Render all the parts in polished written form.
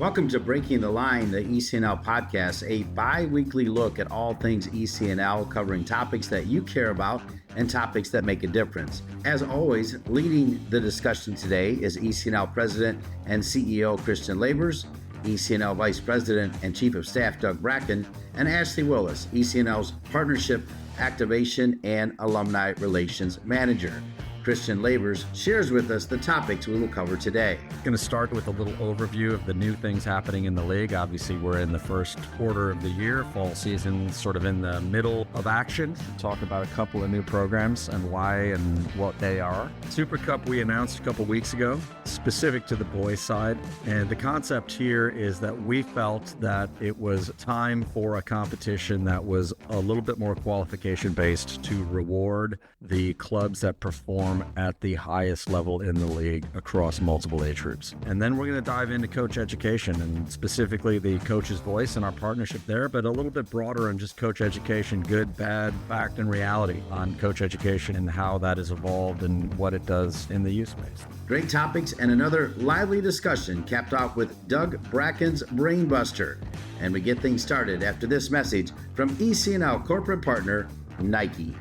Welcome to Breaking the Line, the ECNL podcast, a bi-weekly look at all things ECNL, covering topics that you care about and topics that make a difference. As always, leading the discussion today is ECNL President and CEO Christian Labers, ECNL Vice President and Chief of Staff Doug Bracken, and Ashley Willis, ECNL's Partnership, Activation, and Alumni Relations Manager. Christian Labers shares with us the topics we will cover today. Going to start with a little overview of the new things happening in the league. Obviously, we're in the first quarter of the year, fall season sort of in the middle of action. Talk about a couple of new programs and why and what they are. Super Cup we announced a couple weeks ago, specific to the boys side. And the concept here is that we felt that it was time for a competition that was a little bit more qualification based to reward the clubs that perform at the highest level in the league across multiple age groups. And then we're going to dive into coach education and specifically the coach's voice and our partnership there, but a little bit broader on just coach education, good, bad, fact, and reality on coach education and how that has evolved and what it does in the youth space. Great topics and another lively discussion capped off with Doug Bracken's Brainbuster. And we get things started after this message from ECNL corporate partner, Nike.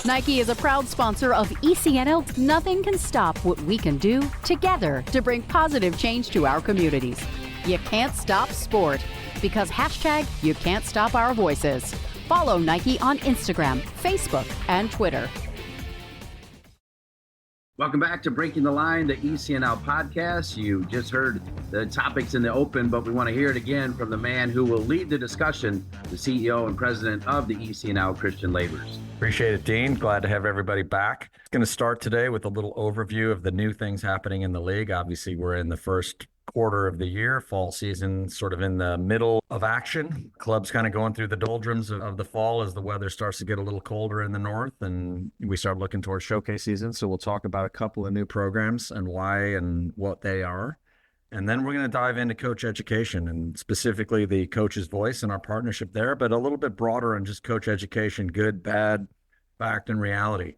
Nike is a proud sponsor of ECNL. Nothing can stop what we can do together to bring positive change to our communities. You can't stop sport because hashtag you can't stop our voices. Follow Nike on Instagram, Facebook, and Twitter. Welcome back to Breaking the Line, the ECNL podcast. You just heard the topics in the open, but we want to hear it again from the man who will lead the discussion, the CEO and president of the ECNL, Christian Labers. Appreciate it, Dean. Glad to have everybody back. Going to start today with a little overview of the new things happening in the league. Obviously, we're in the first quarter of the year, fall season sort of in the middle of action. Clubs kind of going through the doldrums of the fall as the weather starts to get a little colder in the north and we start looking towards showcase season. So we'll talk about a couple of new programs and why and what they are. And then we're going to dive into coach education and specifically the coach's voice and our partnership there, but a little bit broader on just coach education, good, bad, fact, and reality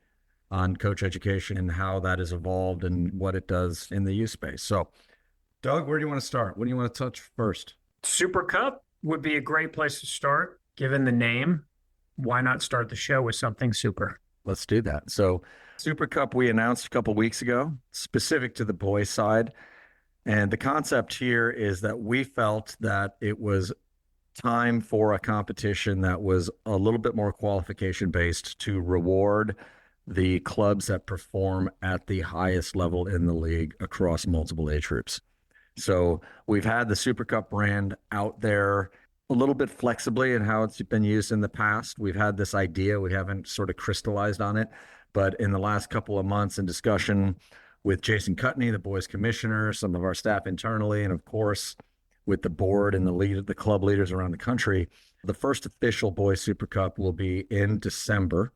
on coach education and how that has evolved and what it does in the youth space. So Doug, where do you want to start? What do you want to touch first? Super Cup would be a great place to start. Given the name, why not start the show with something super? Let's do that. So Super Cup we announced a couple weeks ago, specific to the boys side. And the concept here is that we felt that it was time for a competition that was a little bit more qualification based to reward the clubs that perform at the highest level in the league across multiple age groups. So we've had the Super Cup brand out there a little bit flexibly in how it's been used in the past. We've had this idea, we haven't sort of crystallized on it, but in the last couple of months in discussion with Jason Cutney, the boys commissioner, some of our staff internally, and of course with the board and the club leaders around the country, the first official boys Super Cup will be in December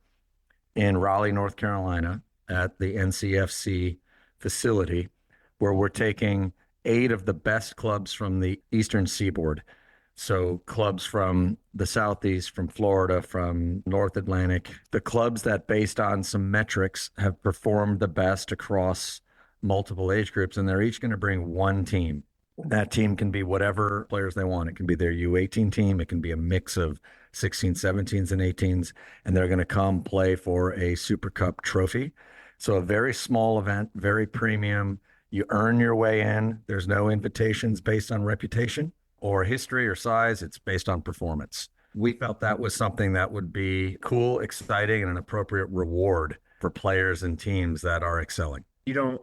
in Raleigh, North Carolina at the NCFC facility, where we're taking 8 of the best clubs from the Eastern Seaboard. So clubs from the Southeast, from Florida, from North Atlantic, the clubs that based on some metrics have performed the best across multiple age groups. And they're each going to bring one team. That team can be whatever players they want. It can be their U18 team. It can be a mix of 16, 17s, and 18s. And they're going to come play for a Super Cup trophy. So a very small event, very premium. You earn your way in. There's no invitations based on reputation or history or size. It's based on performance. We felt that was something that would be cool, exciting, and an appropriate reward for players and teams that are excelling. You don't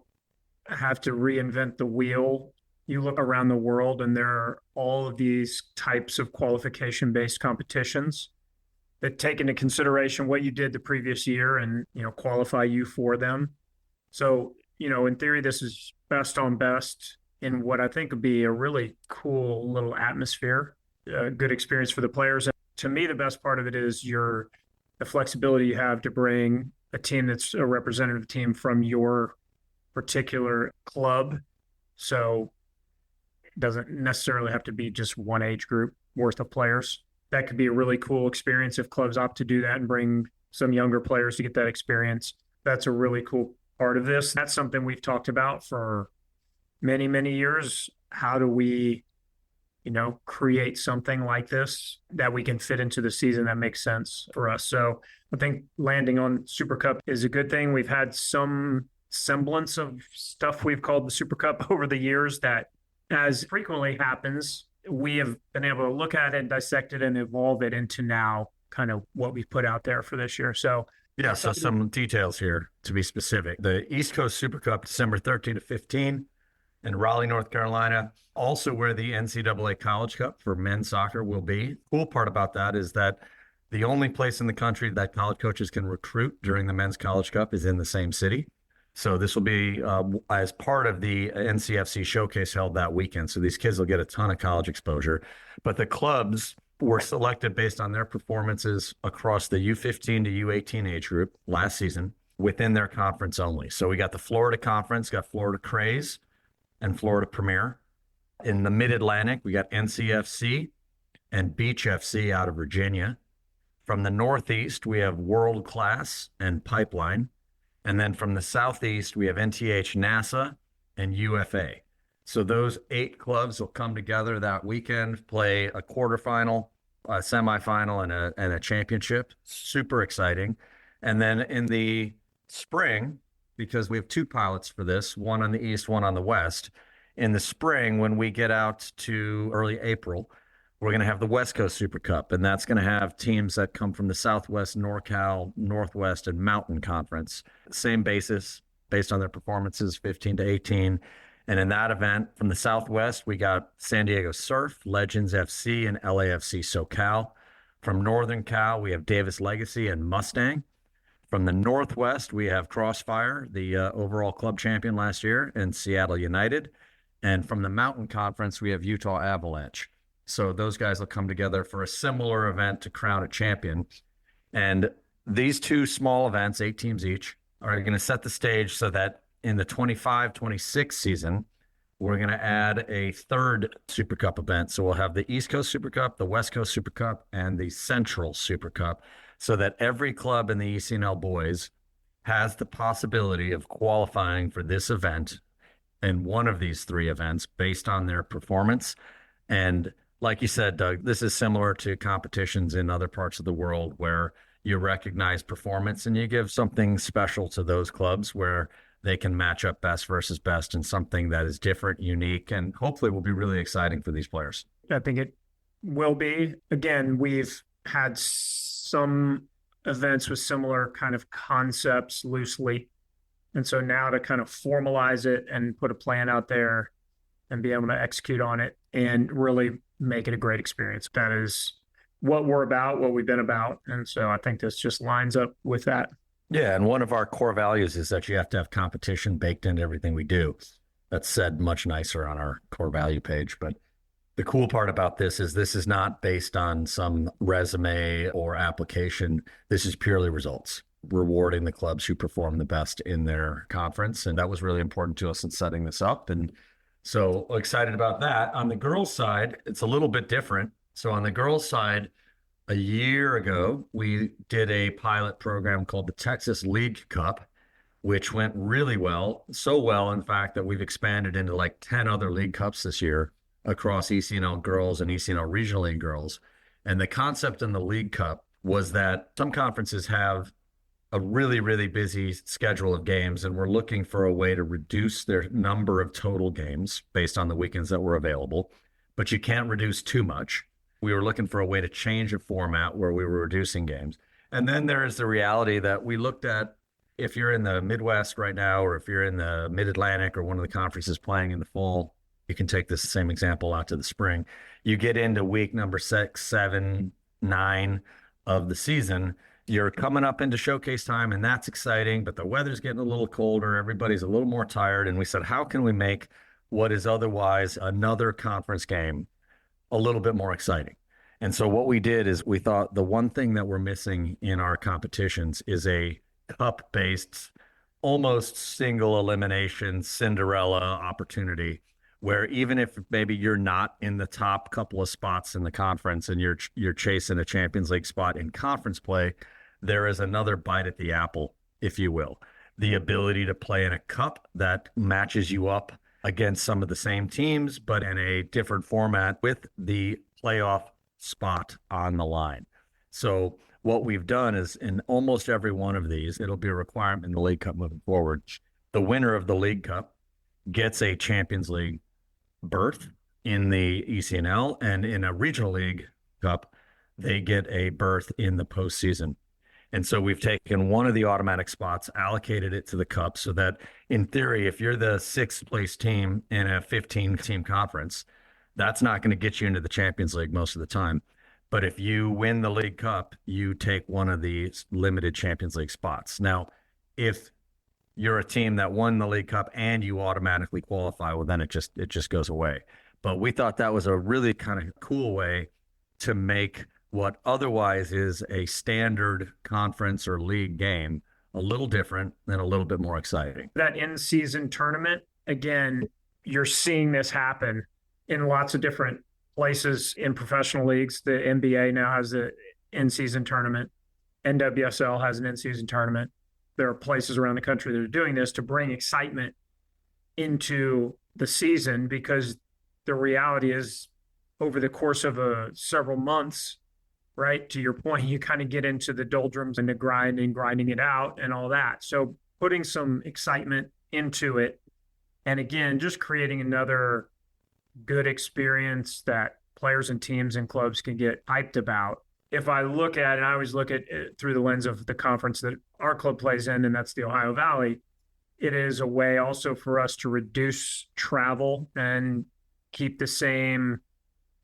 have to reinvent the wheel. You look around the world and there are all of these types of qualification-based competitions that take into consideration what you did the previous year and, qualify you for them. So, in theory, this is best on best in what I think would be a really cool little atmosphere, a good experience for the players. And to me, the best part of it is the flexibility you have to bring a team that's a representative team from your particular club. So it doesn't necessarily have to be just one age group worth of players. That could be a really cool experience if clubs opt to do that and bring some younger players to get that experience. That's a really cool part of this. That's something we've talked about for many, many years, how do we, create something like this that we can fit into the season that makes sense for us? So I think landing on Super Cup is a good thing. We've had some semblance of stuff we've called the Super Cup over the years that, as frequently happens, we have been able to look at it, dissect it, and evolve it into now kind of what we put out there for this year. So yeah, so some details here to be specific. The East Coast Super Cup, December 13 to 15 in Raleigh, North Carolina, also where the NCAA College Cup for men's soccer will be. Cool part about that is that the only place in the country that college coaches can recruit during the men's college cup is in the same city. So this will be as part of the NCFC showcase held that weekend. So these kids will get a ton of college exposure. But the clubs were selected based on their performances across the U15 to U18 age group last season within their conference only. So we got the Florida Conference, got Florida Craze and Florida Premier. In the Mid-Atlantic, we got NCFC and Beach FC out of Virginia. From the Northeast, we have World Class and Pipeline. And then from the Southeast, we have NTH NASA and UFA. So those 8 clubs will come together that weekend, play a quarterfinal, a semifinal, and a championship. Super exciting. And then in the spring, because we have 2 pilots for this, one on the East, one on the West. In the spring, when we get out to early April, we're going to have the West Coast Super Cup, and that's going to have teams that come from the Southwest, NorCal, Northwest, and Mountain Conference. Same basis, based on their performances, 15 to 18. And in that event, from the Southwest, we got San Diego Surf, Legends FC, and LAFC SoCal. From Northern Cal, we have Davis Legacy and Mustang. From the Northwest, we have Crossfire, the overall club champion last year, and Seattle United. And from the Mountain Conference, we have Utah Avalanche. So those guys will come together for a similar event to crown a champion. And these 2 small events, 8 teams each, are going to set the stage so that in the 25-26 season, we're going to add a 3rd Super Cup event. So we'll have the East Coast Super Cup, the West Coast Super Cup, and the Central Super Cup, so that every club in the ECNL boys has the possibility of qualifying for this event in one of these 3 events based on their performance. And like you said, Doug, this is similar to competitions in other parts of the world where you recognize performance and you give something special to those clubs where they can match up best versus best in something that is different, unique, and hopefully will be really exciting for these players. I think it will be. Again, we've had some events with similar kind of concepts loosely. And so now to kind of formalize it and put a plan out there and be able to execute on it and really make it a great experience. That is what we're about, what we've been about. And so I think this just lines up with that. Yeah, and one of our core values is that you have to have competition baked into everything we do. That's said much nicer on our core value page. But the cool part about this is not based on some resume or application. This is purely results, rewarding the clubs who perform the best in their conference. And that was really important to us in setting this up. And so excited about that. On the girls' side, it's a little bit different. So on the girls' side, a year ago, we did a pilot program called the Texas League Cup, which went really well. So well, in fact, that we've expanded into like 10 other League Cups this year across ECNL girls and ECNL Regional League girls. And the concept in the League Cup was that some conferences have a really, really busy schedule of games, and we're looking for a way to reduce their number of total games based on the weekends that were available, but you can't reduce too much. We were looking for a way to change a format where we were reducing games. And then there is the reality that we looked at, if you're in the Midwest right now, or if you're in the Mid-Atlantic or one of the conferences playing in the fall, you can take this same example out to the spring. You get into week number 6, 7, 9 of the season, you're coming up into showcase time, and that's exciting, but the weather's getting a little colder. Everybody's a little more tired. And we said, how can we make what is otherwise another conference game a little bit more exciting? And so what we did is we thought the one thing that we're missing in our competitions is a cup-based, almost single elimination Cinderella opportunity, where even if maybe you're not in the top couple of spots in the conference and you're chasing a Champions League spot in conference play, there is another bite at the apple, if you will. The ability to play in a cup that matches you up against some of the same teams, but in a different format with the playoff spot on the line. So what we've done is in almost every one of these, it'll be a requirement in the League Cup moving forward. The winner of the League Cup gets a Champions League berth in the ECNL, and in a Regional League Cup, they get a berth in the postseason. And so we've taken one of the automatic spots, allocated it to the cup so that in theory, if you're the sixth place team in a 15 team conference, that's not going to get you into the Champions League most of the time. But if you win the League Cup, you take one of the limited Champions League spots. Now, if you're a team that won the League Cup and you automatically qualify, well, then it just goes away. But we thought that was a really kind of cool way to make what otherwise is a standard conference or league game a little different and a little bit more exciting. That in-season tournament, again, you're seeing this happen in lots of different places in professional leagues. The NBA now has the in-season tournament. NWSL has an in-season tournament. There are places around the country that are doing this to bring excitement into the season, because the reality is over the course of several months, right, to your point, you kind of get into the doldrums and the grind and grinding it out and all that. So putting some excitement into it, and again, just creating another good experience that players and teams and clubs can get hyped about. If I look at, and I always look at it through the lens of the conference that our club plays in, and that's the Ohio Valley, it is a way also for us to reduce travel and keep the same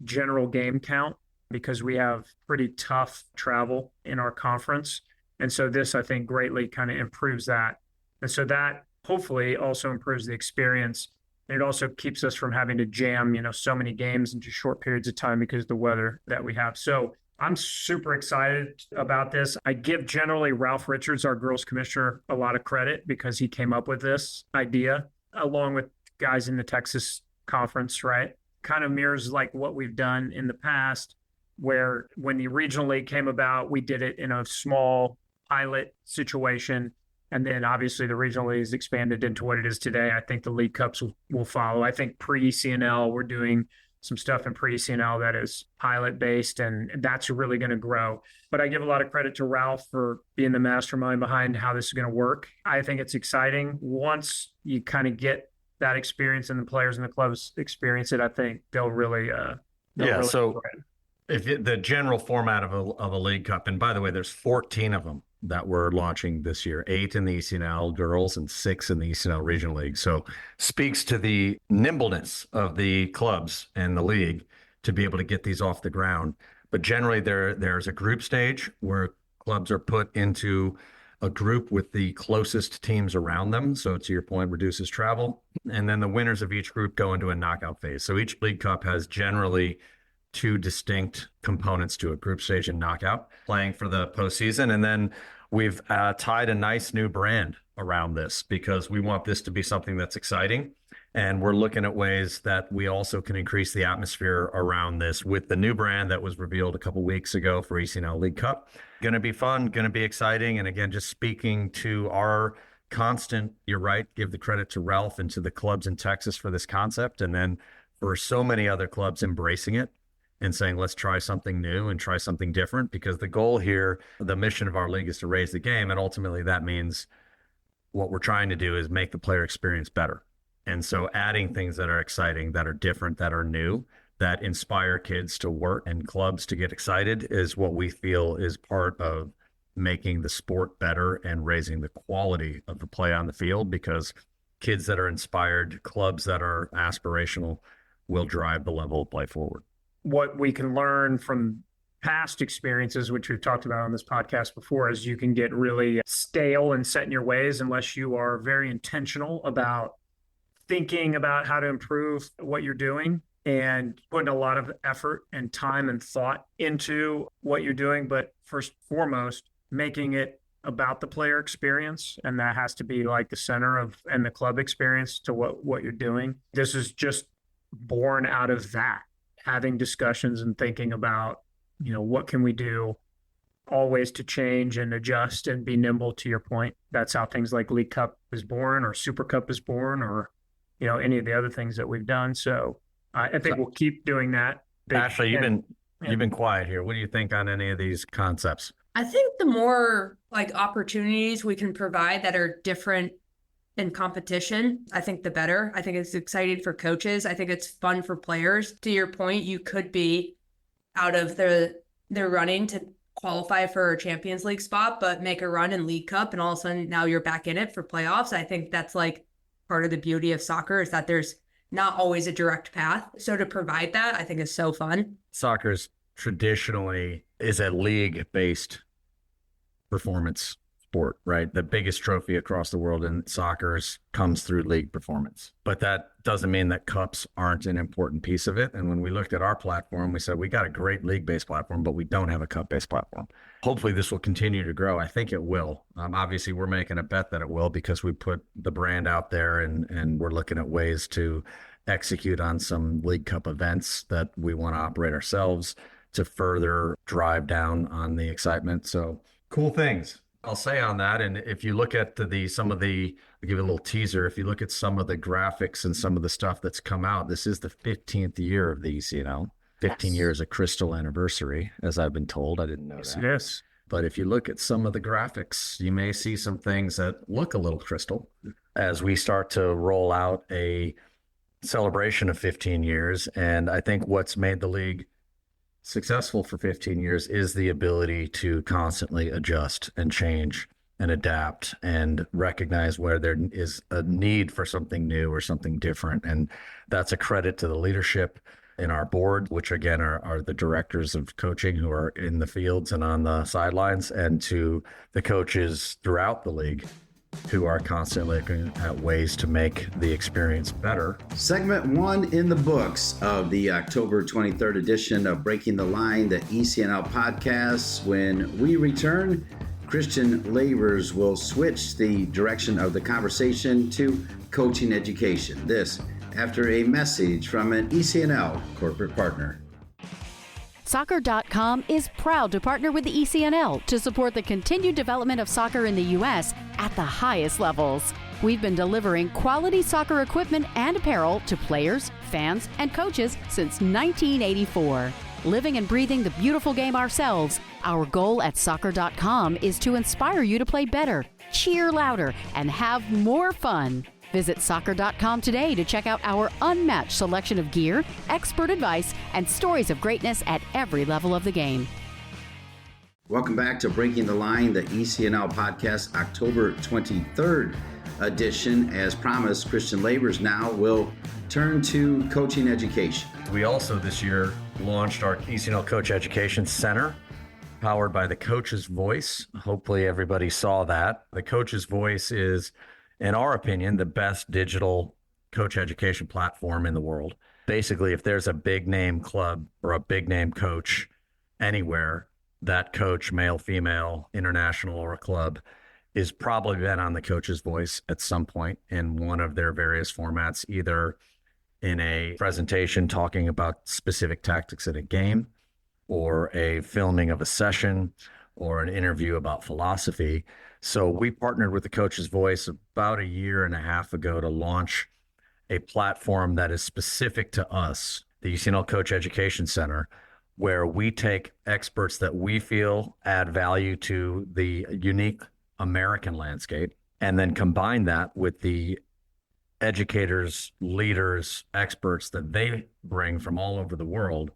general game count, because we have pretty tough travel in our conference. And so this, I think, greatly kind of improves that. And so that hopefully also improves the experience. And it also keeps us from having to jam, so many games into short periods of time because of the weather that we have. So I'm super excited about this. I give generally Ralph Richards, our girls commissioner, a lot of credit because he came up with this idea along with guys in the Texas conference, right? Kind of mirrors like what we've done in the past, where when the regional league came about, we did it in a small pilot situation. And then obviously the regional league has expanded into what it is today. I think the League Cups will follow. I think pre-ECNL, we're doing some stuff in pre-ECNL that is pilot-based, and that's really going to grow. But I give a lot of credit to Ralph for being the mastermind behind how this is going to work. I think it's exciting. Once you kind of get that experience and the players and the clubs experience it, I think they'll really so if the general format of a League Cup, and by the way, there's 14 of them that we're launching this year, 8 in the ECNL girls and 6 in the ECNL Regional League. So speaks to the nimbleness of the clubs and the league to be able to get these off the ground. But generally there's a group stage where clubs are put into a group with the closest teams around them. So to your point, reduces travel. And then the winners of each group go into a knockout phase. So each League Cup has generally 2 distinct components to a group stage and knockout, playing for the postseason. And then we've tied a nice new brand around this because we want this to be something that's exciting. And we're looking at ways that we also can increase the atmosphere around this with the new brand that was revealed a couple weeks ago for ECNL League Cup. Going to be fun, going to be exciting. And again, just speaking to our constant, you're right, give the credit to Ralph and to the clubs in Texas for this concept. And then for so many other clubs embracing it and saying, let's try something new and try something different, because the goal here, the mission of our league is to raise the game. And ultimately that means what we're trying to do is make the player experience better. And so adding things that are exciting, that are different, that are new, that inspire kids to work and clubs to get excited is what we feel is part of making the sport better and raising the quality of the play on the field, because kids that are inspired, clubs that are aspirational will drive the level of play forward. What we can learn from past experiences, which we've talked about on this podcast before, is you can get really stale and set in your ways unless you are very intentional about thinking about how to improve what you're doing and putting a lot of effort and time and thought into what you're doing. But first and foremost, making it about the player experience. And that has to be like the center of and the club experience to what you're doing. This is just born out of that. Having discussions and thinking about, what can we do, always to change and adjust and be nimble, to your point. That's how things like League Cup is born, or Super Cup is born, or any of the other things that we've done. So I think we'll keep doing that. Ashley, you've been quiet here. What do you think on any of these concepts? I think the more like opportunities we can provide that are different in competition, I think the better. I think it's exciting for coaches. I think it's fun for players. To your point, you could be out of their running to qualify for a Champions League spot, but make a run in League Cup, and all of a sudden now you're back in it for playoffs. I think that's like part of the beauty of soccer, is that there's not always a direct path. So to provide that, I think is so fun. Soccer's traditionally is a league-based performance sport, right? The biggest trophy across the world in soccer comes through league performance. But that doesn't mean that cups aren't an important piece of it. And when we looked at our platform, we said, we got a great league-based platform, but we don't have a cup-based platform. Hopefully this will continue to grow. I think it will. Obviously, we're making a bet that it will, because we put the brand out there, and we're looking at ways to execute on some League Cup events that we want to operate ourselves to further drive down on the excitement. So cool things I'll say on that. And if you look at I'll give you a little teaser. If you look at some of the graphics and some of the stuff that's come out, this is the 15th year of the ECNL. 15 years, a crystal anniversary, as I've been told. I didn't know that. Yes. But if you look at some of the graphics, you may see some things that look a little crystal as we start to roll out a celebration of 15 years. And I think what's made the league successful for 15 years is the ability to constantly adjust and change and adapt and recognize where there is a need for something new or something different. And that's a credit to the leadership in our board, which again are the directors of coaching who are in the fields and on the sidelines, and to the coaches throughout the league who are constantly looking at ways to make the experience better. Segment 1 in the books of the October 23rd edition of Breaking the Line, the ECNL podcast. When we return, Christian Labers will switch the direction of the conversation to coaching education. This after a message from an ECNL corporate partner. Soccer.com is proud to partner with the ECNL to support the continued development of soccer in the U.S. at the highest levels. We've been delivering quality soccer equipment and apparel to players, fans, and coaches since 1984. Living and breathing the beautiful game ourselves, our goal at Soccer.com is to inspire you to play better, cheer louder, and have more fun. Visit Soccer.com today to check out our unmatched selection of gear, expert advice, and stories of greatness at every level of the game. Welcome back to Breaking the Line, the ECNL podcast, October 23rd edition. As promised, Christian Labers now will turn to coaching education. We also this year launched our ECNL Coach Education Center, powered by the Coach's Voice. Hopefully everybody saw that. The Coach's Voice is, in our opinion, the best digital coach education platform in the world. Basically, if there's a big name club or a big name coach anywhere, that coach, male, female, international, or a club, is probably been on the Coach's Voice at some point in one of their various formats, either in a presentation talking about specific tactics in a game, or a filming of a session, or an interview about philosophy. So we partnered with the Coach's Voice about a year and a half ago to launch a platform that is specific to us, the ECNL Coach Education Center, where we take experts that we feel add value to the unique American landscape, and then combine that with the educators, leaders, experts that they bring from all over the world.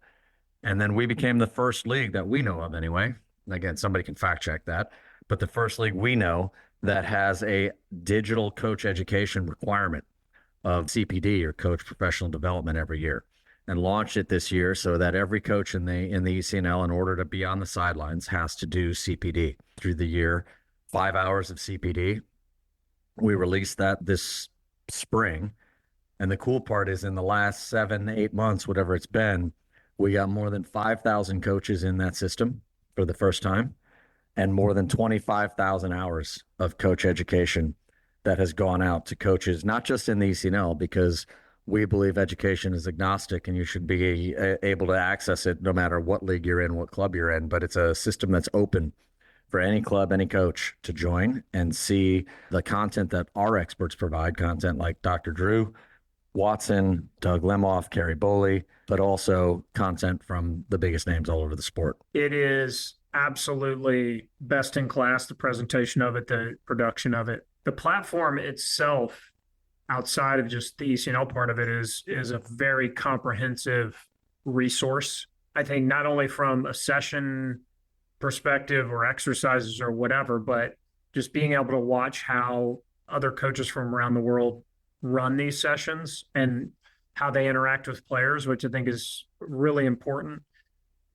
And then we became the first league that we know of anyway. Again, somebody can fact check that, but the first league we know that has a digital coach education requirement of CPD, or coach professional development, every year, and launched it this year so that every coach in the ECNL, in order to be on the sidelines, has to do CPD through the year, 5 hours of CPD. We released that this spring. And the cool part is, in the last 7-8 months, whatever it's been, we got more than 5,000 coaches in that system for the first time, and more than 25,000 hours of coach education that has gone out to coaches, not just in the ECNL, because we believe education is agnostic and you should be able to access it no matter what league you're in, what club you're in, but it's a system that's open for any club, any coach to join and see the content that our experts provide, content like Dr. Drew Watson, Doug Lemoff, Kerry Boley, but also content from the biggest names all over the sport. It is absolutely best in class, the presentation of it, the production of it. The platform itself, outside of just the ECNL part of it, is a very comprehensive resource. I think not only from a session perspective or exercises or whatever, but just being able to watch how other coaches from around the world run these sessions and how they interact with players, which I think is really important.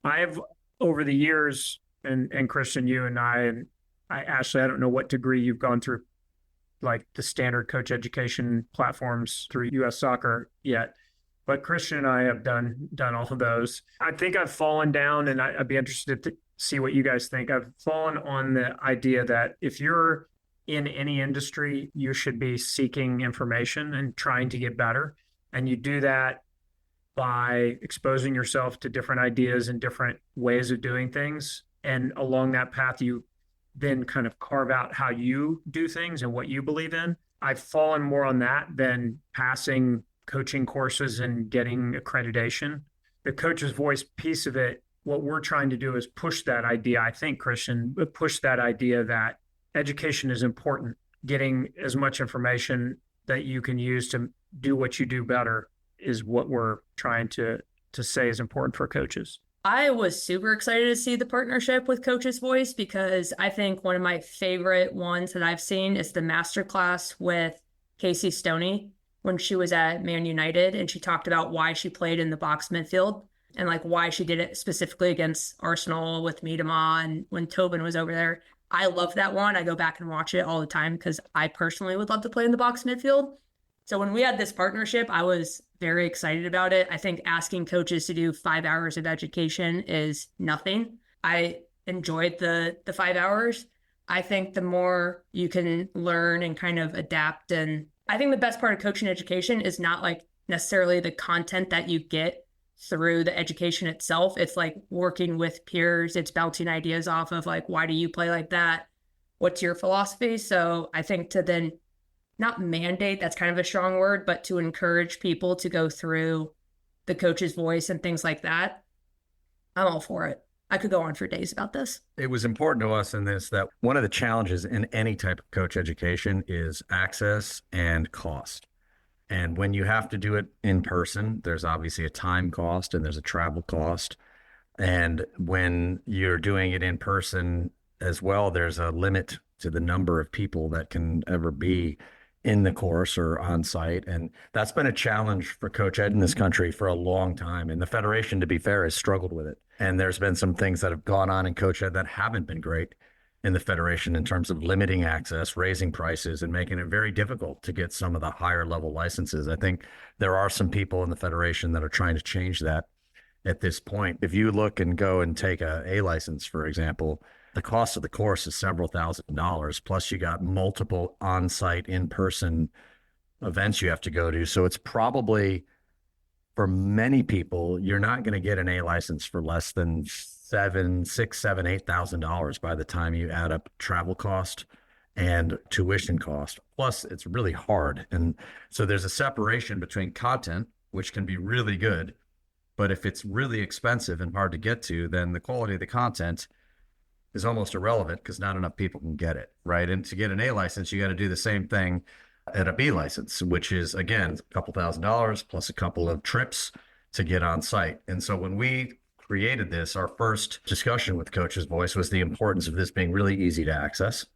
I've, over the years, and Christian, you and I, Ashley, I don't know what degree you've gone through, like the standard coach education platforms through US Soccer yet, but Christian and I have done all of those. I think I've fallen down, and I'd be interested to see what you guys think. I've fallen on the idea that if you're in any industry, you should be seeking information and trying to get better. And you do that by exposing yourself to different ideas and different ways of doing things. And along that path, you then kind of carve out how you do things and what you believe in. I've fallen more on that than passing coaching courses and getting accreditation. The coach's voice piece of it, what we're trying to do is push that idea, I think, Christian, push that idea that education is important. Getting as much information that you can use to do what you do better is what we're trying to say is important for coaches. I was super excited to see the partnership with Coach's Voice, because I think one of my favorite ones that I've seen is the masterclass with Casey Stoney when she was at Man United, and she talked about why she played in the box midfield and like why she did it specifically against Arsenal with Miedema and when Tobin was over there. I love that one. I go back and watch it all the time because I personally would love to play in the box midfield. So when we had this partnership, I was very excited about it. I think asking coaches to do 5 hours of education is nothing. I enjoyed the 5 hours. I think the more you can learn and kind of adapt, and I think the best part of coaching education is not like necessarily the content that you get through the education itself. It's like working with peers. It's bouncing ideas off of like, why do you play like that? What's your philosophy? So I think to then not mandate, that's kind of a strong word, but to encourage people to go through the Coach's Voice and things like that, I'm all for it. I could go on for days about this. It was important to us in this that one of the challenges in any type of coach education is access and cost. And when you have to do it in person, there's obviously a time cost and there's a travel cost. And when you're doing it in person as well, there's a limit to the number of people that can ever be in the course or on site. And that's been a challenge for coach ed in this country for a long time. And the Federation, to be fair, has struggled with it. And there's been some things that have gone on in coach ed that haven't been great in the Federation in terms of limiting access, raising prices, and making it very difficult to get some of the higher level licenses. I think there are some people in the Federation that are trying to change that at this point. If you look and go and take a license, for example, the cost of the course is several $1,000s, plus you got multiple on-site, in-person events you have to go to. So it's probably, for many people, you're not going to get an A license for less than $8,000 by the time you add up travel cost and tuition cost. Plus, it's really hard. And so there's a separation between content, which can be really good, but if it's really expensive and hard to get to, then the quality of the content is almost irrelevant because not enough people can get it, right? And to get an A license, you got to do the same thing at a B license, which is, again, a couple $1,000s plus a couple of trips to get on site. And so when we created this, our first discussion with Coach's Voice was the importance of this being really easy to access,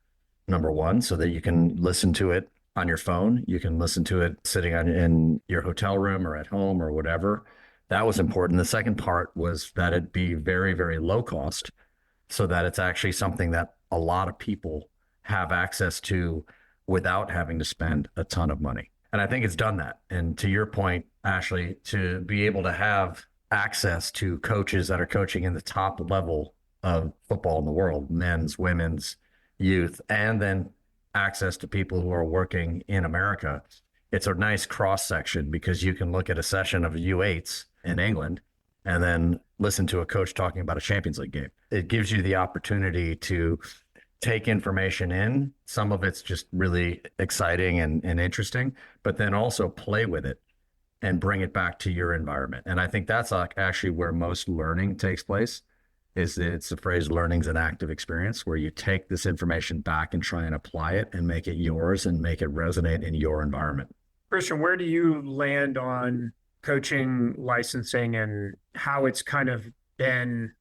number one, so that you can listen to it on your phone. You can listen to it sitting in your hotel room or at home or whatever. That was important. The second part was that it be very, very low cost, so that it's actually something that a lot of people have access to without having to spend a ton of money. And I think it's done that. And to your point, Ashley, to be able to have access to coaches that are coaching in the top level of football in the world, men's, women's, youth, and then access to people who are working in America, it's a nice cross section because you can look at a session of U8s in England and then listen to a coach talking about a Champions League game. It gives you the opportunity to take information in. Some of it's just really exciting and interesting, but then also play with it and bring it back to your environment. And I think that's actually where most learning takes place. It's the phrase learning's an active experience, where you take this information back and try and apply it and make it yours and make it resonate in your environment. Christian, where do you land on coaching licensing and how it's kind of been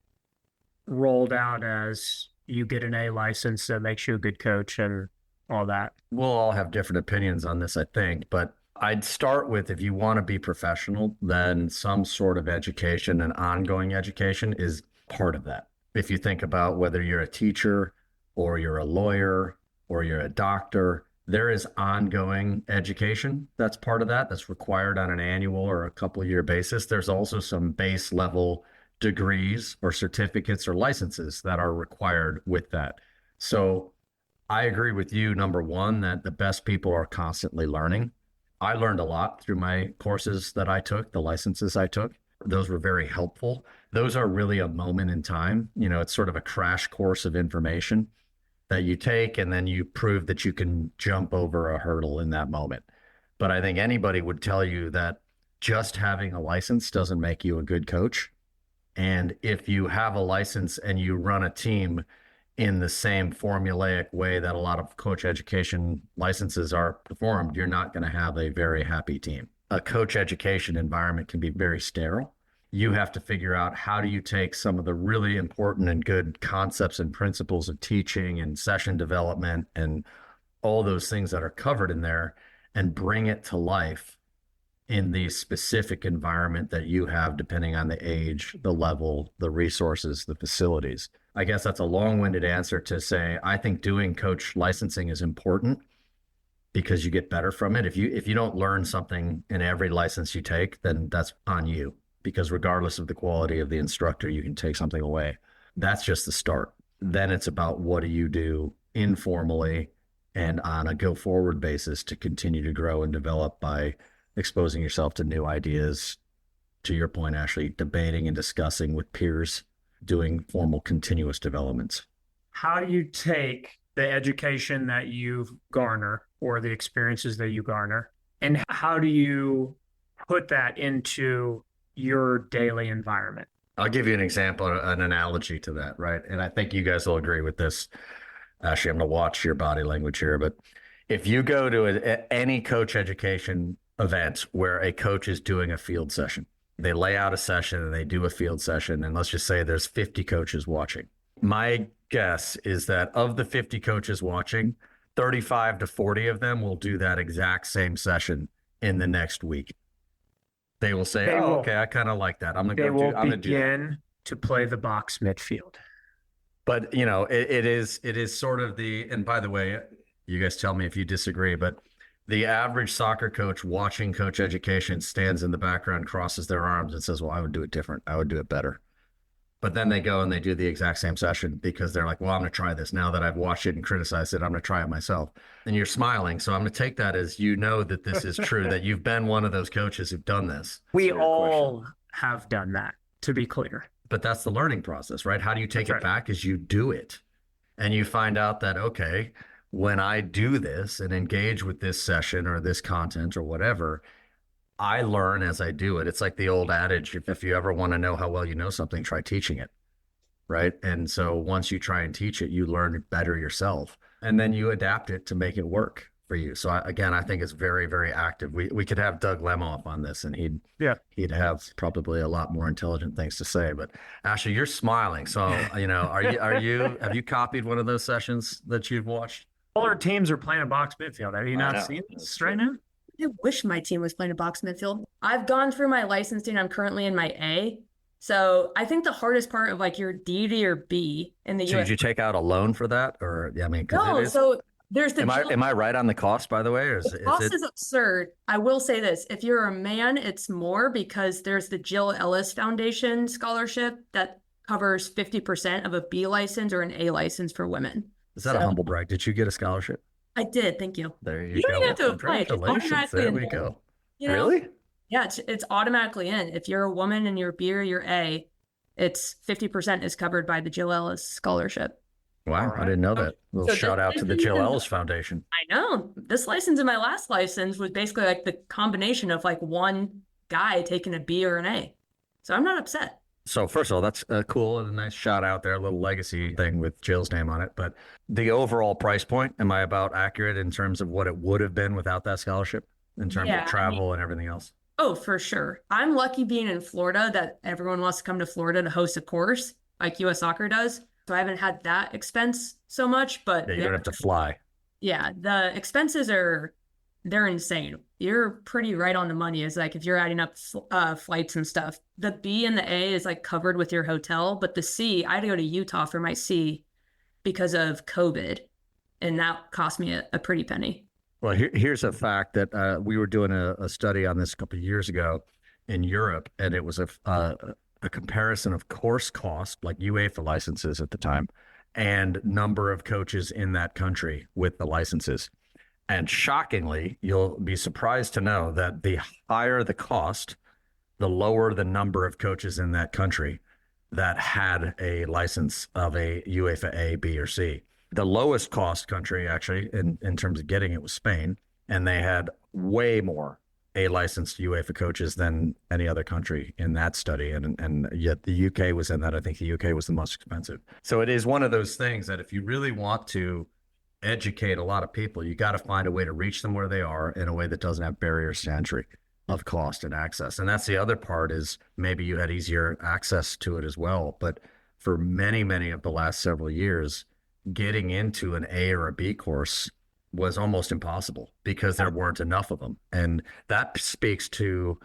rolled out as you get an A license that makes you a good coach and all that? We'll all have different opinions on this, I think, but I'd start with, if you want to be professional, then some sort of education and ongoing education is part of that. If you think about whether you're a teacher or you're a lawyer or you're a doctor, there is ongoing education that's part of that, that's required on an annual or a couple of year basis. There's also some base level degrees or certificates or licenses that are required with that. So I agree with you, number one, that the best people are constantly learning. I learned a lot through my courses that I took, the licenses I took. Those were very helpful. Those are really a moment in time. You know, it's sort of a crash course of information that you take, and then you prove that you can jump over a hurdle in that moment. But I think anybody would tell you that just having a license doesn't make you a good coach. And if you have a license and you run a team in the same formulaic way that a lot of coach education licenses are performed, you're not going to have a very happy team. A coach education environment can be very sterile. You have to figure out, how do you take some of the really important and good concepts and principles of teaching and session development and all those things that are covered in there and bring it to life in the specific environment that you have, depending on the age, the level, the resources, the facilities. I guess that's a long-winded answer to say, I think doing coach licensing is important because you get better from it. If you don't learn something in every license you take, then that's on you, because regardless of the quality of the instructor, you can take something away. That's just the start. Then it's about, what do you do informally and on a go forward basis to continue to grow and develop by exposing yourself to new ideas. To your point, Ashley, debating and discussing with peers, doing formal continuous developments. How do you take the education that you garner or the experiences that you garner, and how do you put that into your daily environment? I'll give you an example, an analogy to that, right? And I think you guys will agree with this. Actually, I'm going to watch your body language here, but if you go to any coach education event where a coach is doing a field session, they lay out a session and they do a field session, and let's just say there's 50 coaches watching. My guess is that of the 50 coaches watching, 35 to 40 of them will do that exact same session in the next week. They will say, okay, I kind of like that. I'm going to go do, I'm going to begin to play the box midfield. But, you know, it is sort of the, and by the way, you guys tell me if you disagree, but the average soccer coach watching coach education stands in the background, crosses their arms and says, well, I would do it different. I would do it better. But then they go and they do the exact same session because they're like, well, I'm going to try this. Now that I've watched it and criticized it, I'm going to try it myself. And you're smiling. So I'm going to take that as, you know, that this is true, that you've been one of those coaches who've done this. We all have done that, to be clear. But that's the learning process, right? How do you take it back? Is you do it. And you find out that, okay, when I do this and engage with this session or this content or whatever, I learn as I do it. It's like the old adage, if you ever want to know how well you know something, try teaching it, right? And so once you try and teach it, you learn better yourself, and then you adapt it to make it work for you. So I think it's very, very active. We could have Doug Lemoff on this, and he'd have probably a lot more intelligent things to say. But Ashley, you're smiling. So, you know, have you copied one of those sessions that you've watched? All our teams are playing a box midfield. Have you not seen this right now? I wish my team was playing a box midfield. I've gone through my licensing. I'm currently in my A. So I think the hardest part of like your D to your B in the US. Did you take out a loan for that? Or, I mean, no, so there's the. Am I right on the cost, by the way? Or the cost is absurd. I will say this. If you're a man, it's more because there's the Jill Ellis Foundation scholarship that covers 50% of a B license or an A license for women. Is that a humble brag? Did you get a scholarship? I did. Thank you. There you go. You don't even have to apply. Congratulations. There we go. You know? Really? Yeah, it's automatically in. If you're a woman and you're B or you're A, it's 50% is covered by the Jill Ellis scholarship. Wow, right. I didn't know that. A little shout out to the Jill Ellis Foundation. I know. This license and my last license was basically like the combination of like one guy taking a B or an A. So I'm not upset. So first of all, that's cool and a nice shout out there, a little legacy thing with Jill's name on it. But the overall price point, am I about accurate in terms of what it would have been without that scholarship in terms of travel and everything else? Oh, for sure. I'm lucky being in Florida that everyone wants to come to Florida to host a course like U.S. Soccer does. So I haven't had that expense so much, but yeah, you don't have to fly. Yeah, the expenses they're insane. You're pretty right on the money. Is like if you're adding up flights and stuff. The B and the A is like covered with your hotel, but the C, I had to go to Utah for my C because of COVID, and that cost me a pretty penny. Well, here's a fact that we were doing a study on this a couple of years ago in Europe, and it was a comparison of course cost, like UEFA licenses at the time, and number of coaches in that country with the licenses. And shockingly, you'll be surprised to know that the higher the cost, the lower the number of coaches in that country that had a license of a UEFA A, B, or C. The lowest cost country, actually, in terms of getting it, was Spain, and they had way more A-licensed UEFA coaches than any other country in that study. And yet the UK was in that. I think the UK was the most expensive. So it is one of those things that if you really want to educate a lot of people, you got to find a way to reach them where they are in a way that doesn't have barriers to entry of cost and access. And that's the other part, is maybe you had easier access to it as well. But for many, many of the last several years, getting into an A or a B course was almost impossible because there weren't enough of them. And that speaks to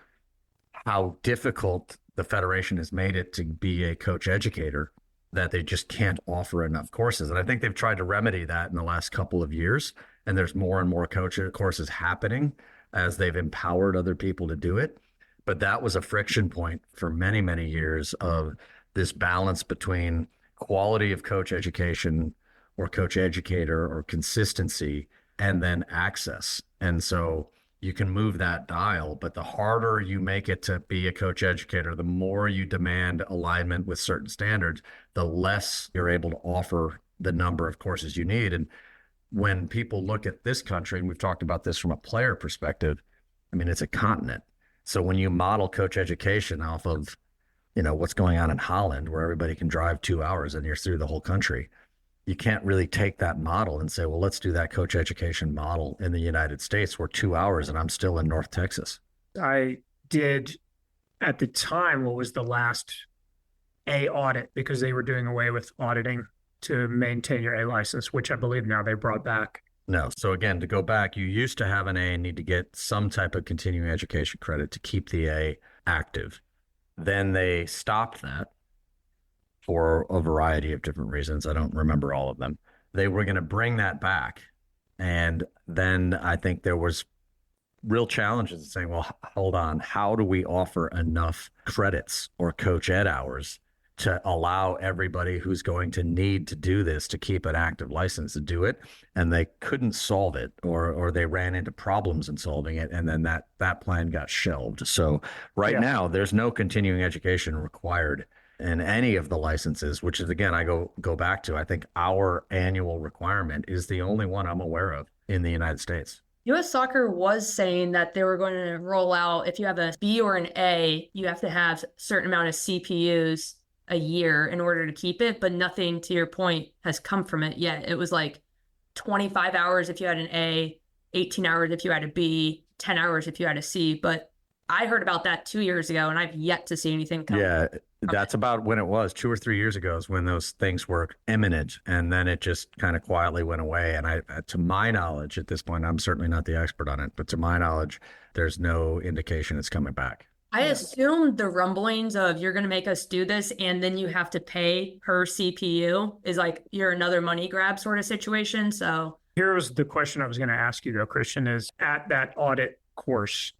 how difficult the Federation has made it to be a coach educator, that they just can't offer enough courses. And I think they've tried to remedy that in the last couple of years. And there's more and more coach courses happening as they've empowered other people to do it. But that was a friction point for many, many years of this balance between quality of coach education or coach educator or consistency and then access. And so you can move that dial, but the harder you make it to be a coach educator, the more you demand alignment with certain standards, the less you're able to offer the number of courses you need. And when people look at this country, and we've talked about this from a player perspective, I mean, it's a continent. So when you model coach education off of, what's going on in Holland, where everybody can drive 2 hours and you're through the whole country, you can't really take that model and say, well, let's do that coach education model in the United States where 2 hours and I'm still in North Texas. I did at the time what was the last A audit, because they were doing away with auditing to maintain your A license, which I believe now they brought back. No. So again, to go back, you used to have an A and need to get some type of continuing education credit to keep the A active. Then they stopped that for a variety of different reasons. I don't remember all of them. They were going to bring that back. And then I think there was real challenges in saying, well, hold on, how do we offer enough credits or coach ed hours to allow everybody who's going to need to do this to keep an active license to do it? And they couldn't solve it, or they ran into problems in solving it. And then that plan got shelved. So right now, there's no continuing education required in any of the licenses, which is, again, I go back to, I think our annual requirement is the only one I'm aware of in the United States. U.S. Soccer was saying that they were going to roll out, if you have a B or an A, you have to have a certain amount of CPUs a year in order to keep it, but nothing, to your point, has come from it yet. It was like 25 hours if you had an A, 18 hours if you had a B, 10 hours if you had a C. But I heard about that 2 years ago, and I've yet to see anything come. Yeah, that's about when it was 2 or 3 years ago is when those things were imminent, and then it just kind of quietly went away. And to my knowledge, at this point, I'm certainly not the expert on it, but to my knowledge, there's no indication it's coming back. I assumed the rumblings of you're going to make us do this and then you have to pay per CPU is like you're another money grab sort of situation. So here was the question I was going to ask you, though, Christian, is at that audit course,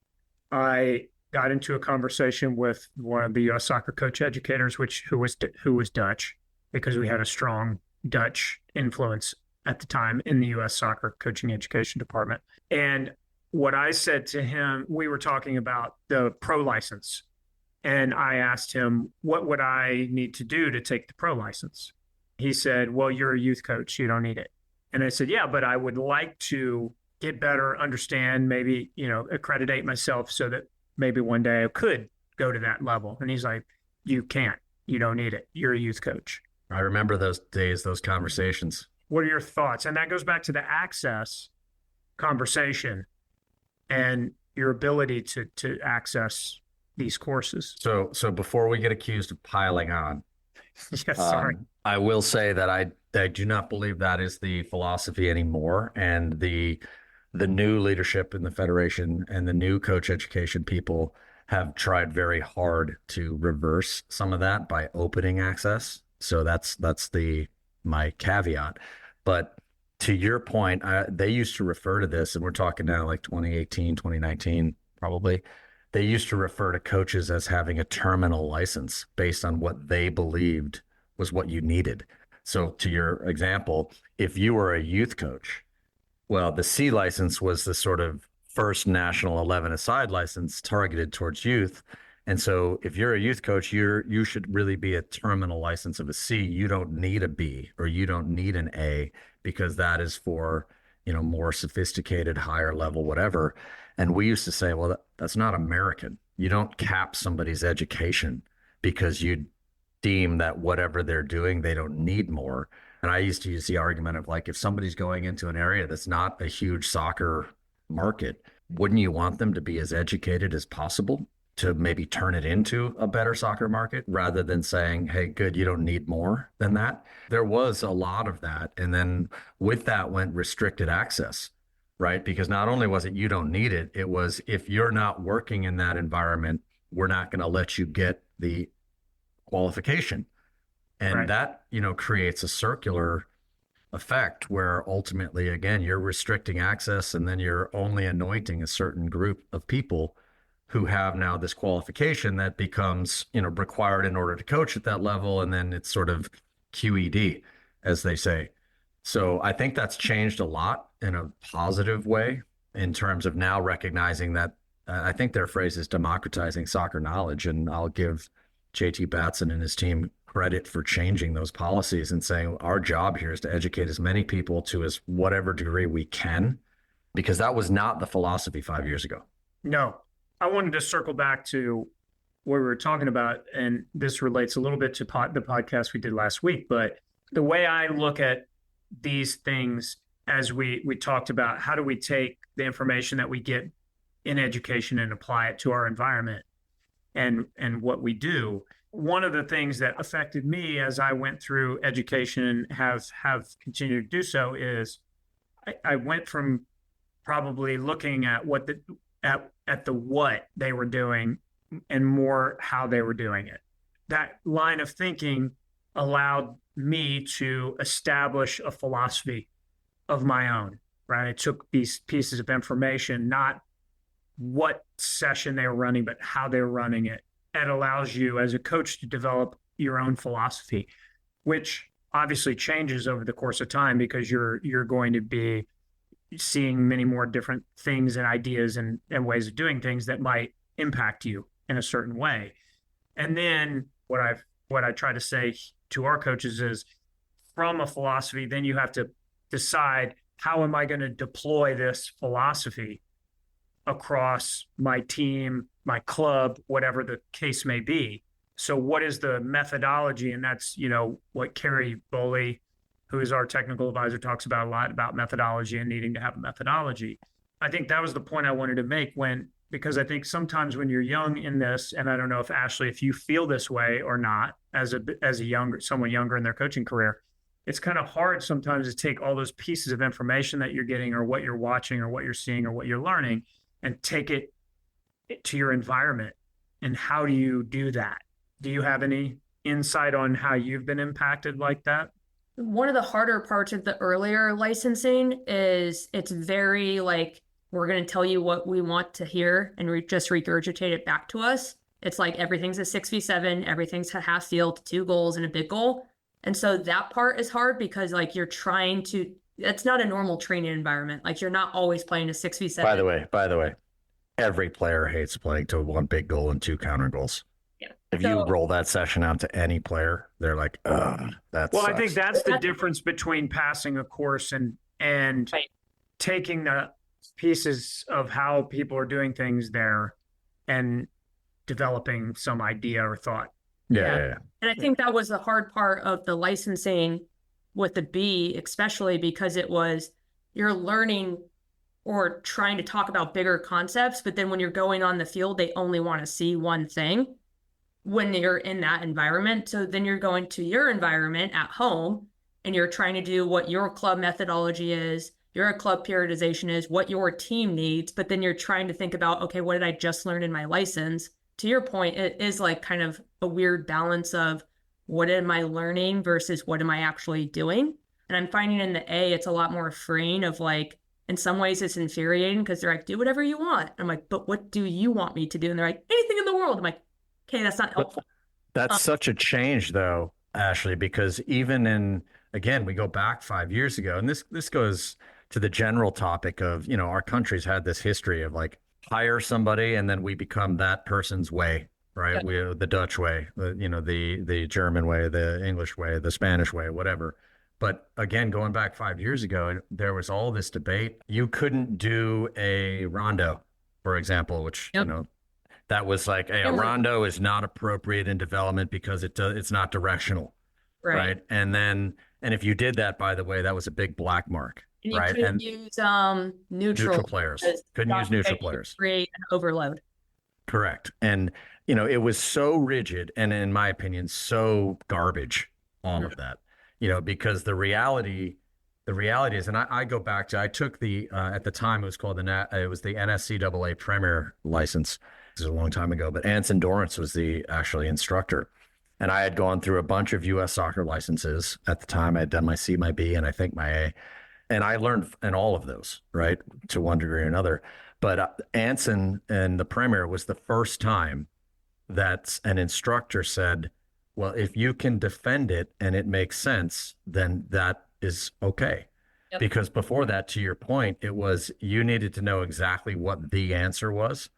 I got into a conversation with one of the U.S. soccer coach educators, who was Dutch, because we had a strong Dutch influence at the time in the U.S. soccer coaching education department. And what I said to him, we were talking about the pro license, and I asked him, what would I need to do to take the pro license? He said, well, you're a youth coach, you don't need it. And I said, yeah, but I would like to get better, understand, maybe, accreditate myself so that maybe one day I could go to that level. And he's like, you can't, you don't need it. You're a youth coach. I remember those days, those conversations. What are your thoughts? And that goes back to the access conversation and your ability to access these courses. So before we get accused of piling on, Yes, sorry. I will say that I do not believe that is the philosophy anymore. And the new leadership in the Federation and the new coach education people have tried very hard to reverse some of that by opening access. So that's my caveat. But to your point, they used to refer to this, and we're talking now like 2018, 2019, probably. They used to refer to coaches as having a terminal license based on what they believed was what you needed. So to your example, if you were a youth coach, well, the C license was the sort of first national 11-a-side license targeted towards youth. And so if you're a youth coach, you should really be a terminal license of a C. You don't need a B or you don't need an A, because that is for, more sophisticated, higher level, whatever. And we used to say, well, that's not American. You don't cap somebody's education because you deem that whatever they're doing, they don't need more. And I used to use the argument of like, if somebody's going into an area that's not a huge soccer market, wouldn't you want them to be as educated as possible to maybe turn it into a better soccer market rather than saying, hey, good, you don't need more than that? There was a lot of that. And then with that went restricted access, right? Because not only was it you don't need it, it was if you're not working in that environment, we're not going to let you get the qualification. And Right. that, creates a circular effect where ultimately, again, you're restricting access and then you're only anointing a certain group of people who have now this qualification that becomes, required in order to coach at that level. And then it's sort of QED, as they say. So I think that's changed a lot in a positive way in terms of now recognizing that I think their phrase is democratizing soccer knowledge. And I'll give JT Batson and his team credit for changing those policies and saying our job here is to educate as many people to as whatever degree we can, because that was not the philosophy 5 years ago. No, I wanted to circle back to what we were talking about, and this relates a little bit to the podcast we did last week. But the way I look at these things, as we talked about, how do we take the information that we get in education and apply it to our environment and what we do. One of the things that affected me as I went through education and have continued to do so is I went from probably looking at what they were doing and more how they were doing it. That line of thinking allowed me to establish a philosophy of my own, right? I took these pieces of information, not what session they were running, but how they were running it. It allows you as a coach to develop your own philosophy, which obviously changes over the course of time because you're going to be seeing many more different things and ideas and ways of doing things that might impact you in a certain way. And then what I try to say to our coaches is, from a philosophy, then you have to decide, how am I going to deploy this philosophy across my team, my club, whatever the case may be? So what is the methodology? And that's, what Kerry Boley, who is our technical advisor, talks about a lot, about methodology and needing to have a methodology. I think that was the point I wanted to make because I think sometimes when you're young in this, and I don't know if Ashley, if you feel this way or not, as someone younger in their coaching career, it's kind of hard sometimes to take all those pieces of information that you're getting or what you're watching or what you're seeing or what you're learning and take it to your environment. And how do you do that? Do you have any insight on how you've been impacted like that? One of the harder parts of the earlier licensing is it's very like, we're going to tell you what we want to hear and just regurgitate it back to us. It's like everything's a 6v7, everything's a half field, 2 goals and a big goal. And so that part is hard because like it's not a normal training environment. Like you're not always playing a 6v7. By the way, every player hates playing to 1 big goal and 2 counter goals. Yeah. If you roll that session out to any player, they're like, that's well, I think that's the difference between passing a course and Right. taking the pieces of how people are doing things there and developing some idea or thought. Yeah. And I think that was the hard part of the licensing with the B, especially because it was you're learning or trying to talk about bigger concepts, but then when you're going on the field, they only want to see one thing when you're in that environment. So then you're going to your environment at home and you're trying to do what your club methodology is, your club periodization is, what your team needs, but then you're trying to think about, okay, what did I just learn in my license? To your point, it is like kind of a weird balance of what am I learning versus what am I actually doing? And I'm finding in the A, it's a lot more freeing of like, in some ways it's infuriating because they're like, do whatever you want. I'm like, but what do you want me to do? And they're like, anything in the world. I'm like, okay, that's not helpful. That's such a change though, Ashley, because even again, we go back 5 years ago, and this goes to the general topic of, our country's had this history of like hire somebody and then we become that person's way, right? Yep. We the Dutch way, the German way, the English way, the Spanish way, whatever. But again, going back 5 years ago, there was all this debate. You couldn't do a rondo, for example, which, Yep. that was like, hey, a rondo is not appropriate in development because it's not directional. Right. And if you did that, by the way, that was a big black mark. And you right. couldn't And use neutral players. because Couldn't use neutral that players. create an overload. Correct. And, it was so rigid and, in my opinion, so garbage, all of that, because the reality is, and I go back to, I took the, at the time it was called it was the NSCAA Premier license. This is a long time ago, but Anson Dorrance was the actually instructor. And I had gone through a bunch of U.S. soccer licenses at the time. I had done my C, my B, and I think my A. And I learned in all of those, right, to one degree or another. But Anson and the Premier was the first time that an instructor said, well, if you can defend it and it makes sense, then that is okay. Yep. Because before that, to your point, it was you needed to know exactly what the answer was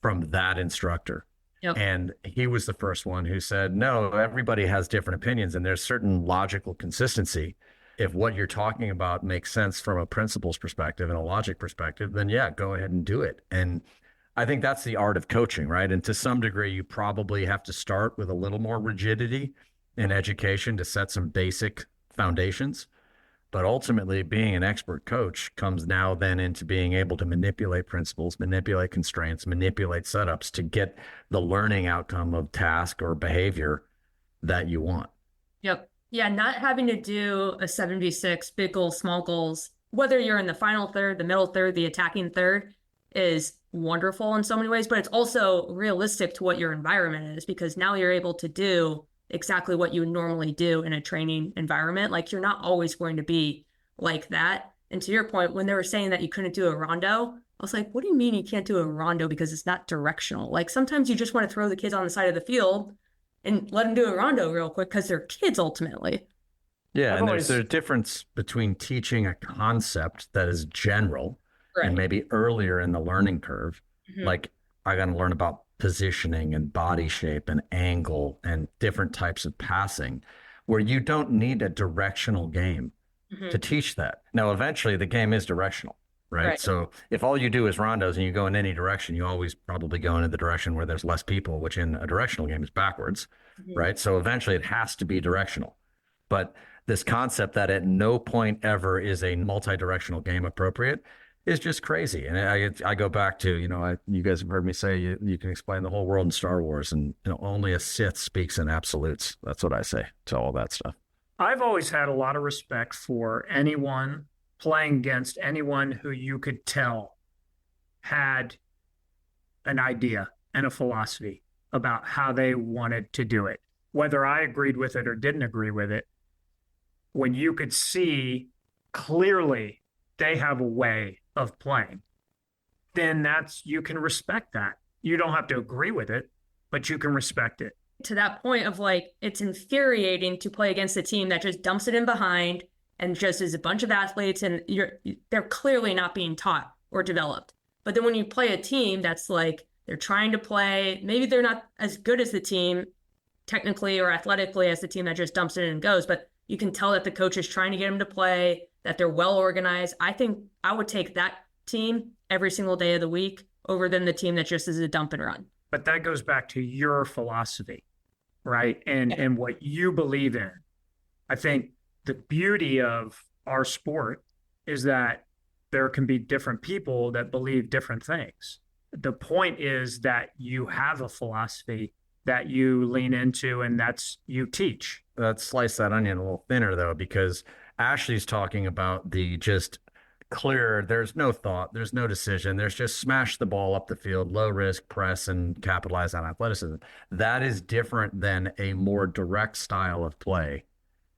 from that instructor. Yep. And he was the first one who said, no, everybody has different opinions and there's certain logical consistency. If what you're talking about makes sense from a principles perspective and a logic perspective, then yeah, go ahead and do it. And I think that's the art of coaching, right? And to some degree, you probably have to start with a little more rigidity in education to set some basic foundations. But ultimately, being an expert coach comes now then into being able to manipulate principles, manipulate constraints, manipulate setups to get the learning outcome of task or behavior that you want. Yep. Yeah, not having to do a 76 big goals, small goals, whether you're in the final third, the middle third, the attacking third, is wonderful in so many ways, but it's also realistic to what your environment is, because now you're able to do exactly what you would normally do in a training environment. Like, you're not always going to be like that. And to your point, when they were saying that you couldn't do a rondo, I was like, what do you mean you can't do a rondo because it's not directional? Like, sometimes you just want to throw the kids on the side of the field and let them do a rondo real quick because they're kids ultimately. Yeah, and there's a difference between teaching a concept that is general and maybe earlier in the learning curve. Mm-hmm. Like, I got to learn about positioning and body shape and angle and different types of passing, where you don't need a directional game to teach that. Now, eventually the game is directional, right? So if all you do is rondos and you go in any direction, you always probably go in the direction where there's less people, which in a directional game is backwards, right? So eventually it has to be directional. But this concept that at no point ever is a multi-directional game appropriate is just crazy. And I go back to, you guys have heard me say you can explain the whole world in Star Wars, and only a Sith speaks in absolutes. That's what I say to all that stuff. I've always had a lot of respect for anyone playing against anyone who you could tell had an idea and a philosophy about how they wanted to do it. Whether I agreed with it or didn't agree with it, when you could see clearly they have a way of playing, then you can respect that. You don't have to agree with it, but you can respect it. To that point of like, it's infuriating to play against a team that just dumps it in behind and just is a bunch of athletes, and they're clearly not being taught or developed. But then when you play a team that's like, they're trying to play, maybe they're not as good as the team technically or athletically as the team that just dumps it in and goes, but you can tell that the coach is trying to get them to play, that they're well organized. I think I would take that team every single day of the week over than the team that just is a dump and run. But that goes back to your philosophy, right? And what you believe in. I think the beauty of our sport is that there can be different people that believe different things. The point is that you have a philosophy that you lean into, and that's you teach. Let's slice that onion a little thinner, though, because Ashley's talking about the just clear, there's no thought, there's no decision, there's just smash the ball up the field, low risk, press, and capitalize on athleticism. That is different than a more direct style of play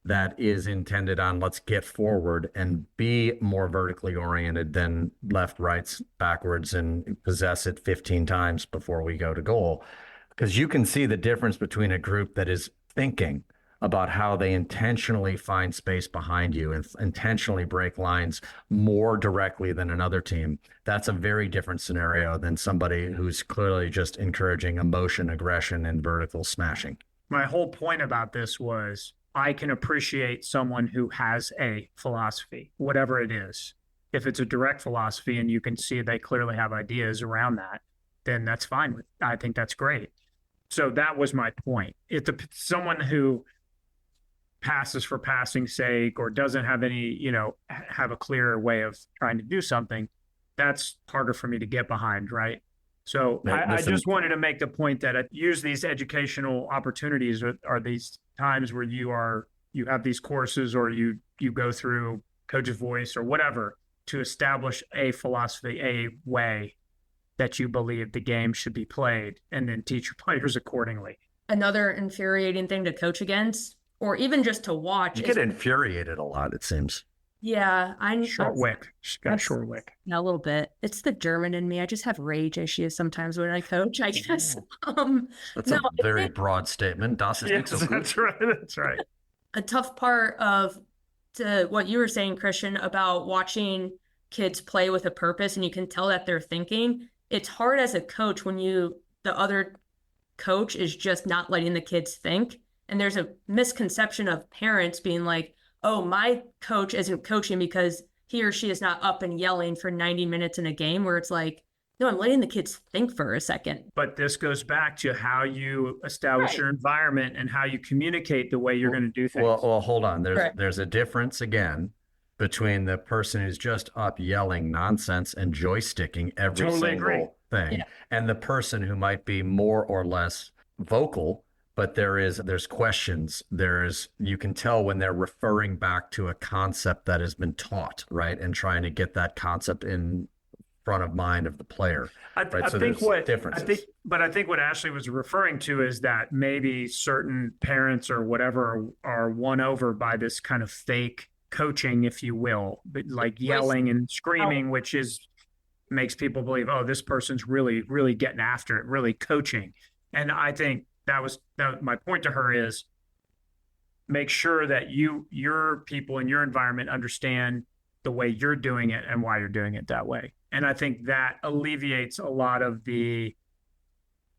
that is intended on let's get forward and be more vertically oriented than left, rights, backwards, and possess it 15 times before we go to goal. Because you can see the difference between a group that is thinking about how they intentionally find space behind you and intentionally break lines more directly than another team. That's a very different scenario than somebody who's clearly just encouraging emotion, aggression, and vertical smashing. My whole point about this was I can appreciate someone who has a philosophy, whatever it is. If it's a direct philosophy and you can see they clearly have ideas around that, then that's fine. I think that's great. So that was my point. If someone who passes for passing's sake or doesn't have any, have a clear way of trying to do something, that's harder for me to get behind, right? So I just wanted to make the point that I use these educational opportunities are these times where you have these courses or you go through Coach's Voice or whatever to establish a philosophy, a way that you believe the game should be played, and then teach your players accordingly. Another infuriating thing to coach against, or even just to watch. You get infuriated a lot, it seems. Yeah, I'm short wick. She's got short wick. A little bit. It's the German in me. I just have rage issues sometimes when I coach, I guess. That's a very broad statement. Das ist nicht so gut. That's right. That's right. A tough part of what you were saying, Christian, about watching kids play with a purpose, and you can tell that they're thinking. It's hard as a coach when the other coach is just not letting the kids think. And there's a misconception of parents being like, oh, my coach isn't coaching because he or she is not up and yelling for 90 minutes in a game, where it's like, no, I'm letting the kids think for a second. But this goes back to how you establish your environment and how you communicate the way you're going to do things. Well, hold on. There's a difference again between the person who's just up yelling nonsense and joysticking every single thing, and the person who might be more or less vocal, but there's questions. You can tell when they're referring back to a concept that has been taught, right, and trying to get that concept in front of mind of the player. I think what Ashley was referring to is that maybe certain parents or whatever are won over by this kind of fake coaching, if you will, but like yelling and screaming, which makes people believe, oh, this person's really, really getting after it, really coaching. And I think that was my point to her is make sure that your people in your environment understand the way you're doing it and why you're doing it that way. And I think that alleviates a lot of the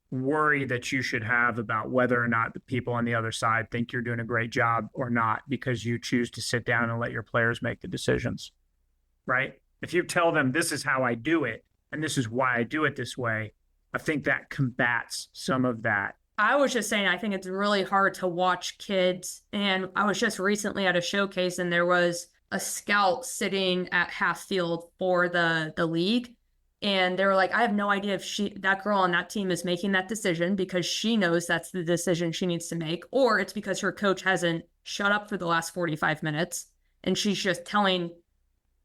worry that you should have about whether or not the people on the other side think you're doing a great job or not, because you choose to sit down and let your players make the decisions, right? If you tell them this is how I do it and this is why I do it this way, I think that combats some of that. I was just saying, I think it's really hard to watch kids. And I was just recently at a showcase and there was a scout sitting at half field for the league. And they were like, I have no idea if that girl on that team is making that decision because she knows that's the decision she needs to make, or it's because her coach hasn't shut up for the last 45 minutes and she's just telling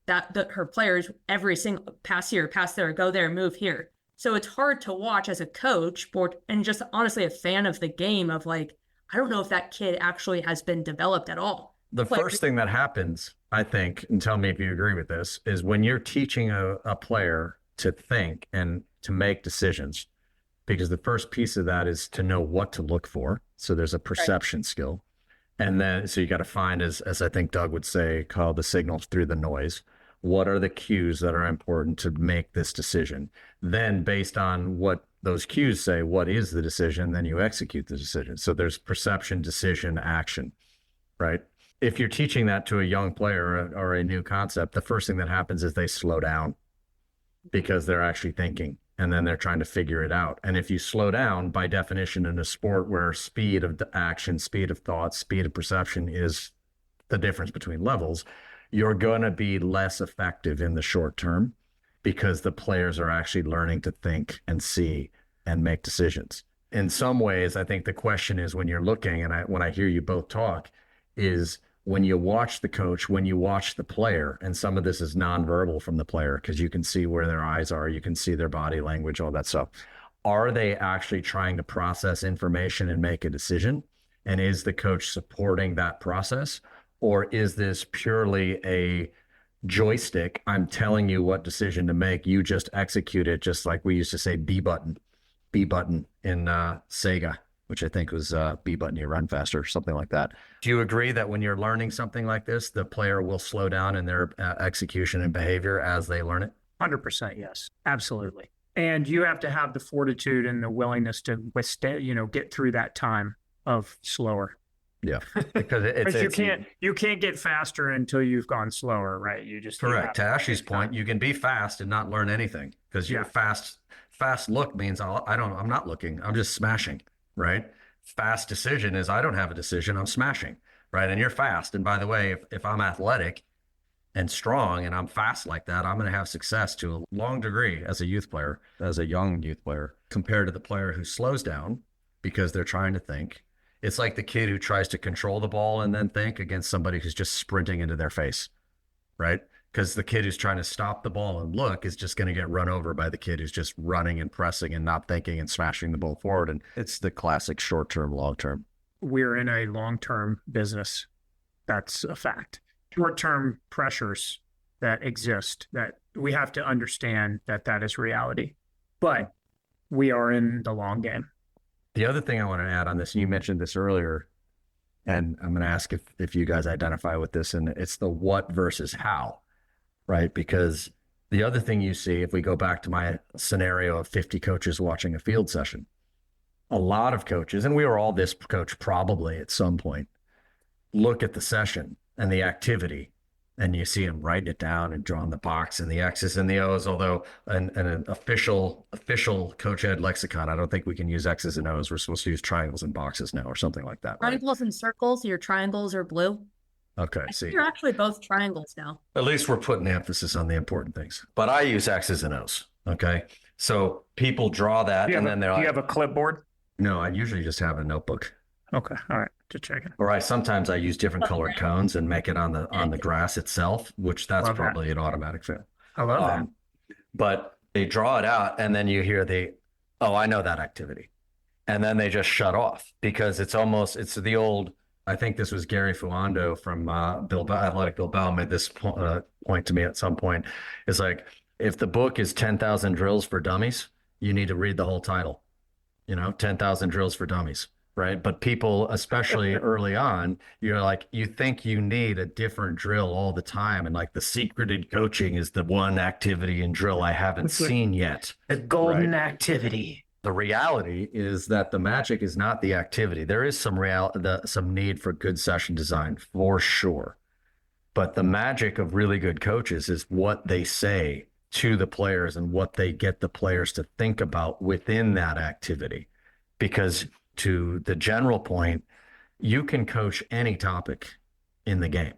her players every single pass here, pass there, go there, move here. So it's hard to watch as a coach and just honestly a fan of the game of like, I don't know if that kid actually has been developed at all. The first thing that happens, I think, and tell me if you agree with this, is when you're teaching a player to think and to make decisions, because the first piece of that is to know what to look for. So there's a perception skill. And then, so you got to find, as I think Doug would say, call the signals through the noise. What are the cues that are important to make this decision? Then based on what those cues say, what is the decision? Then you execute the decision. So there's perception, decision, action, right? If you're teaching that to a young player or a new concept, the first thing that happens is they slow down because they're actually thinking. and then they're trying to figure it out. And if you slow down, by definition, in a sport where speed of action, speed of thought, speed of perception is the difference between levels, you're going to be less effective in the short term because the players are actually learning to think and see and make decisions. In some ways, I think the question is, when you're looking, and when I hear you both talk, is when you watch the coach, when you watch the player, and some of this is nonverbal from the player because you can see where their eyes are, you can see their body language, all that stuff. Are they actually trying to process information and make a decision? And is the coach supporting that process? Or is this purely a joystick? I'm telling you what decision to make. You just execute it, just like we used to say B button in Sega, which I think was B button, you run faster, or something like that. Do you agree that when you're learning something like this, the player will slow down in their execution and behavior as they learn it? 100% yes, absolutely. And you have to have the fortitude and the willingness to withstand, get through that time of slower. Yeah, because you can't get faster until you've gone slower, right? You just correct. To Ashley's point, you can be fast and not learn anything because you're fast. Fast look means I'm not looking. I'm just smashing, right? Fast decision is I don't have a decision. I'm smashing, right? And you're fast. And by the way, if I'm athletic and strong and I'm fast like that, I'm going to have success to a long degree as a youth player, as a young youth player, compared to the player who slows down because they're trying to think. It's like the kid who tries to control the ball and then think against somebody who's just sprinting into their face, right? Because the kid who's trying to stop the ball and look is just going to get run over by the kid who's just running and pressing and not thinking and smashing the ball forward. And it's the classic short-term, long-term. We're in a long-term business. That's a fact. Short-term pressures that exist, that we have to understand that is reality. But we are in the long game. The other thing I want to add on this, and you mentioned this earlier, and I'm going to ask if you guys identify with this, and it's the what versus how, right? Because the other thing you see, if we go back to my scenario of 50 coaches watching a field session, a lot of coaches, and we were all this coach probably at some point, look at the session and the activity, and you see them writing it down and drawing the box and the X's and the O's, although an official coach ed lexicon, I don't think we can use X's and O's. We're supposed to use triangles and boxes now or something like that. Triangles and circles, your triangles are blue. Okay, see. You're actually both triangles now. At least we're putting the emphasis on the important things. But I use X's and O's, okay? So people draw that and then they're like... Do you have a clipboard? No, I usually just have a notebook. Okay, all right, just checking. Or sometimes I use different colored cones and make it on the grass itself, which that's probably an automatic fail. I love that. But they draw it out and then you hear I know that activity. And then they just shut off because it's the old... I think this was Gary Fuando from Athletic Bilbao made this point to me at some point. It's like, if the book is 10,000 Drills for Dummies, you need to read the whole title, 10,000 Drills for Dummies, right? But people, especially early on, you're like, you think you need a different drill all the time. And like the secreted coaching is the one activity and drill I haven't seen yet. A golden activity. The reality is that the magic is not the activity. There is some need for good session design for sure. But the magic of really good coaches is what they say to the players and what they get the players to think about within that activity. Because to the general point, you can coach any topic in the game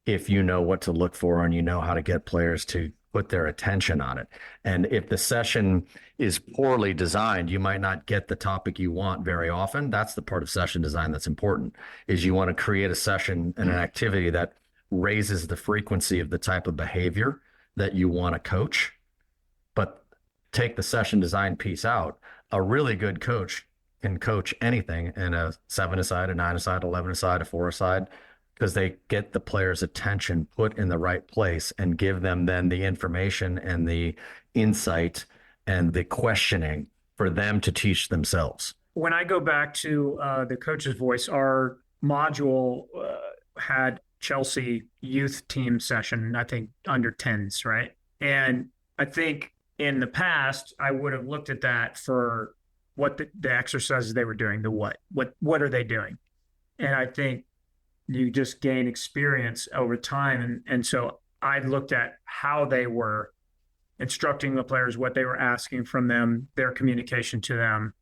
if you know what to look for and you know how to get players to put their attention on it. And if the session is poorly designed, you might not get the topic you want very often. That's the part of session design that's important, is you want to create a session and an activity that raises the frequency of the type of behavior that you want to coach. But take the session design piece out. A really good coach can coach anything in a 7-a-side, a 9-a-side, 11-a-side, a 4-a-side, because they get the player's attention put in the right place and give them then the information and the insight and the questioning for them to teach themselves. When I go back to the coach's voice, our module had Chelsea youth team session, I think under 10s, right? And I think in the past, I would have looked at that for what the exercises they were doing, the what are they doing? And I think you just gain experience over time. And so I looked at how they were instructing the players what they were asking from them, their communication to them.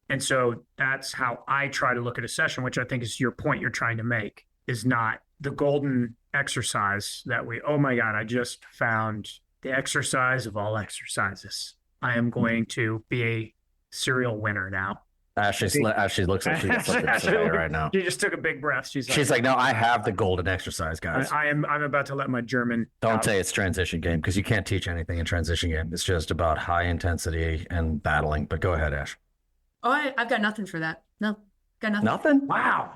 And so that's how I try to look at a session, which I think is your point you're trying to make, is not the golden exercise that oh my God, I just found the exercise of all exercises. I am going to be a serial winner now. Ashley looks like she got something to say right now. She just took a big breath. She's like, no, I have the golden exercise, guys. I'm about to let my German. Don't say it's transition game, because you can't teach anything in transition game. It's just about high intensity and battling. But go ahead, Ash. Oh, I've got nothing for that. No, got nothing. Nothing? Wow.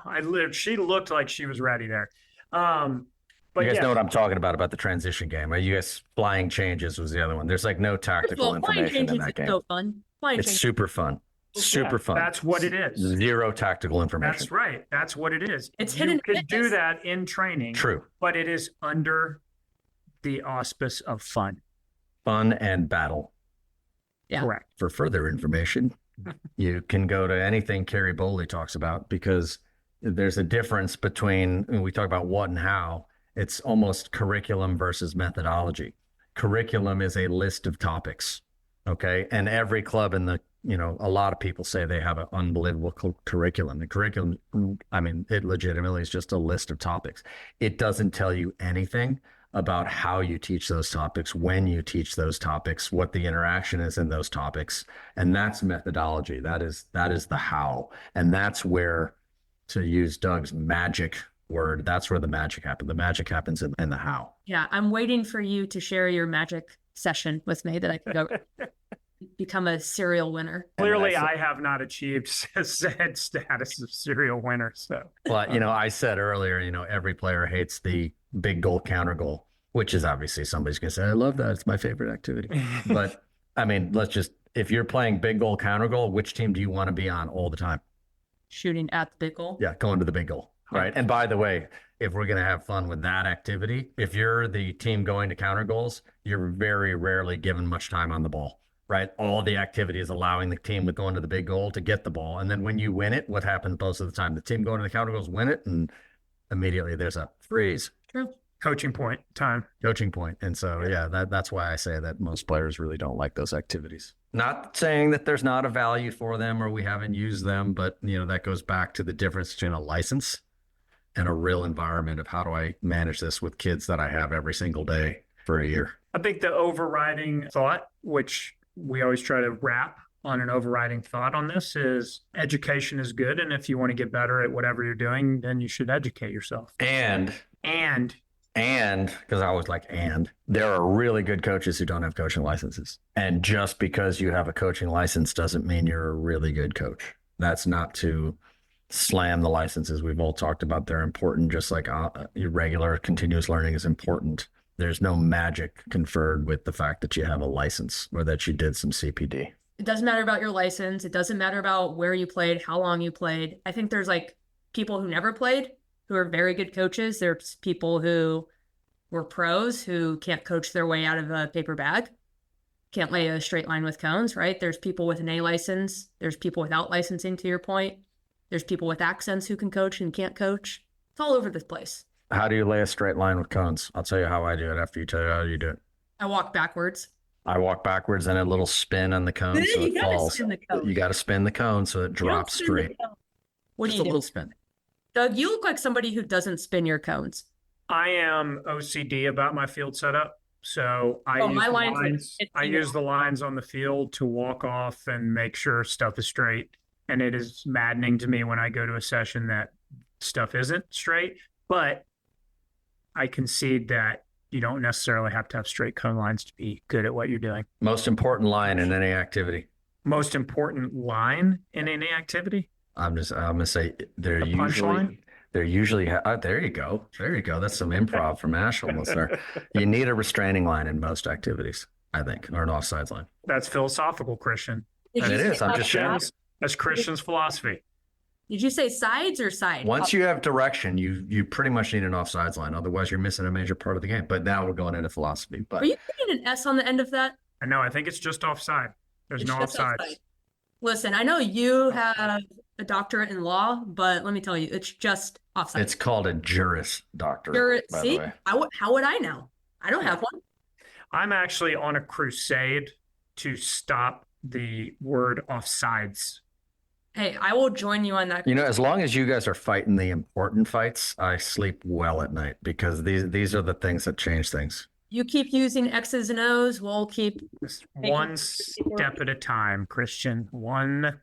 She looked like she was ready there. But you guys know what I'm talking about the transition game. You guys, flying changes was the other one. There's like no tactical information in that game. So fun. It's super fun. Super fun. That's what it is. Zero tactical information. That's right. That's what it is. It's hidden. You could do that in training. True. But it is under the auspice of fun. Fun and battle. Yeah. Correct. For further information, you can go to anything Kerry Bowley talks about, because there's a difference between, when we talk about what and how, it's almost curriculum versus methodology. Curriculum is a list of topics. Okay. And every club in the, a lot of people say they have an unbelievable curriculum. The curriculum, I mean, it legitimately is just a list of topics. It doesn't tell you anything about how you teach those topics, when you teach those topics, what the interaction is in those topics. And that's methodology. That is the how. And that's where, to use Doug's magic word, that's where the magic happens. The magic happens in the how. Yeah. I'm waiting for you to share your magic session with me that I can go become a serial winner. Clearly, I have not achieved said status of serial winner. So, well, I said earlier, every player hates the big goal, counter goal, which is obviously somebody's going to say, I love that. It's my favorite activity. But I mean, if you're playing big goal, counter goal, which team do you want to be on all the time? Shooting at the big goal. Yeah, going to the big goal. Right. And by the way, if we're going to have fun with that activity, if you're the team going to counter goals, you're very rarely given much time on the ball. Right. All the activity is allowing the team with going to the big goal to get the ball. And then when you win it, what happens most of the time? The team going to the counter goals win it, and immediately there's a freeze. True. Coaching point time. Coaching point. And so, yeah, that's why I say that most players really don't like those activities. Not saying that there's not a value for them or we haven't used them, but, that goes back to the difference between a license and a real environment of how do I manage this with kids that I have every single day for a year. I think the overriding thought, which we always try to wrap on an overriding thought on this, is education is good. And if you want to get better at whatever you're doing, then you should educate yourself. And because I always like, there are really good coaches who don't have coaching licenses. And just because you have a coaching license doesn't mean you're a really good coach. That's not to slam the licenses. We've all talked about they're important, just like your regular continuous learning is important. There's no magic conferred with the fact that you have a license or that you did some CPD. It doesn't matter about your license. It doesn't matter about where you played, how long you played. I think there's people who never played who are very good coaches. There's people who were pros who can't coach their way out of a paper bag, can't lay a straight line with cones, right? There's people with an A license. There's people without licensing, to your point. There's people with accents who can coach and can't coach. It's all over the place. How do you lay a straight line with cones? I'll tell you how I do it after you tell you how you do it. I walk backwards. I walk backwards and a little spin on the cone so it falls. You got to spin the cone so it drops straight. What do you do? A little spin. Doug, you look like somebody who doesn't spin your cones. I am OCD about my field setup. So I use the lines on the field to walk off and make sure stuff is straight. And it is maddening to me when I go to a session that stuff isn't straight. But I concede that you don't necessarily have to have straight cone lines to be good at what you're doing. Most important line in any activity. Most important line in any activity? I'm gonna say there usually there you go. That's some improv from Ash almost there. You need a restraining line in most activities, I think, or an offsides line. That's philosophical, Christian. It is. I'm just sharing. That's Christian's philosophy. Did you say sides or side? Once you have direction, you pretty much need an offsides line. Otherwise, you're missing a major part of the game. But now we're going into philosophy. But are you putting an S on the end of that? I know. I think it's just offside. There's no offsides. Listen, I know you have a doctorate in law, but let me tell you, it's just offside. It's called a juris doctorate, by the way. How would I know? I don't have one. I'm actually on a crusade to stop the word offsides. Hey, I will join you on that. You know, as long as you guys are fighting the important fights, I sleep well at night because these are the things that change things. You keep using X's and O's, we'll keep Just one step at a time, Christian. One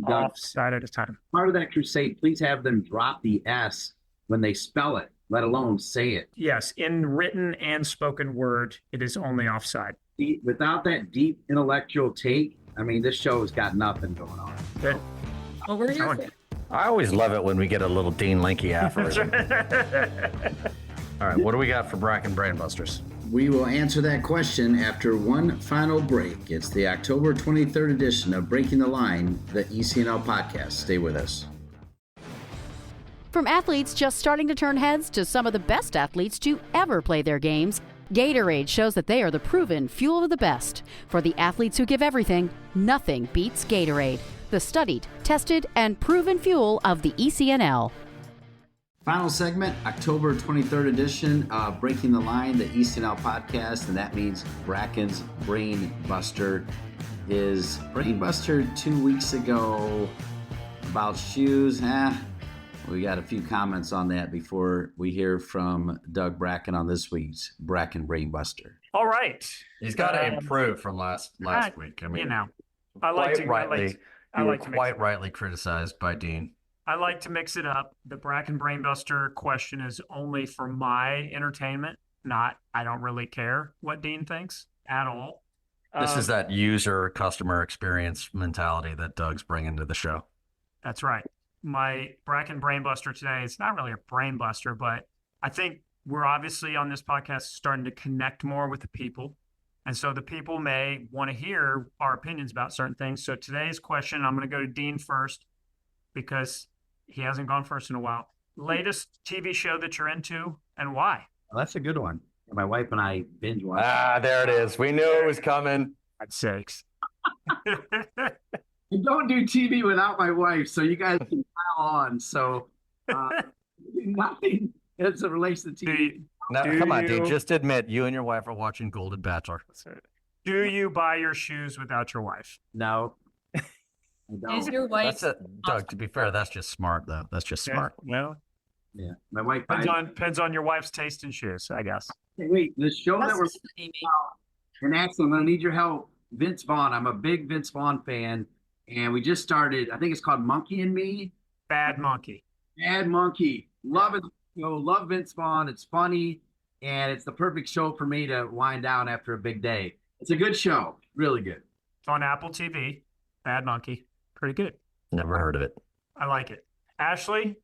offside at a time. Part of that crusade, please have them drop the S when they spell it, let alone say it. Yes, in written and spoken word, it is only offside. Without that deep intellectual take, I mean, this show has got nothing going on. Good. Well, we're here for I always love it when we get a little Dean Linky aphorism. All right, what do we got for Bracken Brainbusters? We will answer that question after one final break. It's the October 23rd edition of Breaking the Line, the ECNL podcast. Stay with us. From athletes just starting to turn heads to some of the best athletes to ever play their games, Gatorade shows that they are the proven fuel of the best. For the athletes who give everything, nothing beats Gatorade, the studied, tested, and proven fuel of the ECNL. Final segment, October 23rd edition of Breaking the Line, the ECNL podcast, and that means Bracken's Brain Buster. His Brain Buster 2 weeks ago about shoes. We got a few comments on that before we hear from Doug Bracken on this week's Bracken Brain Buster. All right. He's got to improve from last week. I mean, you know, I like to quite rightly criticized by Dean. I like to mix it up. The Bracken Brainbuster question is only for my entertainment. I don't really care what Dean thinks at all. This is that customer experience mentality that Doug's bringing to the show. That's right. My Bracken Brainbuster today is not really a brainbuster, but I think we're obviously on this podcast starting to connect more with the people. And so the people may want to hear our opinions about certain things. So today's question, I'm going to go to Dean first because he hasn't gone first in a while. Latest TV show that you're into and why? Well, that's a good one. My wife and I binge watch. There it is. We knew it was coming. I'd sakes. I don't do TV without my wife, so you guys can pile on. So nothing as it relates to TV. Come on, dude. Just admit you and your wife are watching Golden Bachelor. Do you buy your shoes without your wife? No. Is your wife? Doug, to be fair, that's just smart, though. That's just smart. Well, yeah. My wife depends on your wife's taste in shoes, I guess. Hey, wait, the show that we're and actually, I'm going to need your help. Vince Vaughn. I'm a big Vince Vaughn fan. And we just started, I think it's called Monkey and Me. Bad Monkey. Bad Monkey. Love it. Love Vince Vaughn. It's funny. And it's the perfect show for me to wind down after a big day. It's a good show. Really good. It's on Apple TV. Bad Monkey. Pretty good. Never heard of it. I like it. Ashley,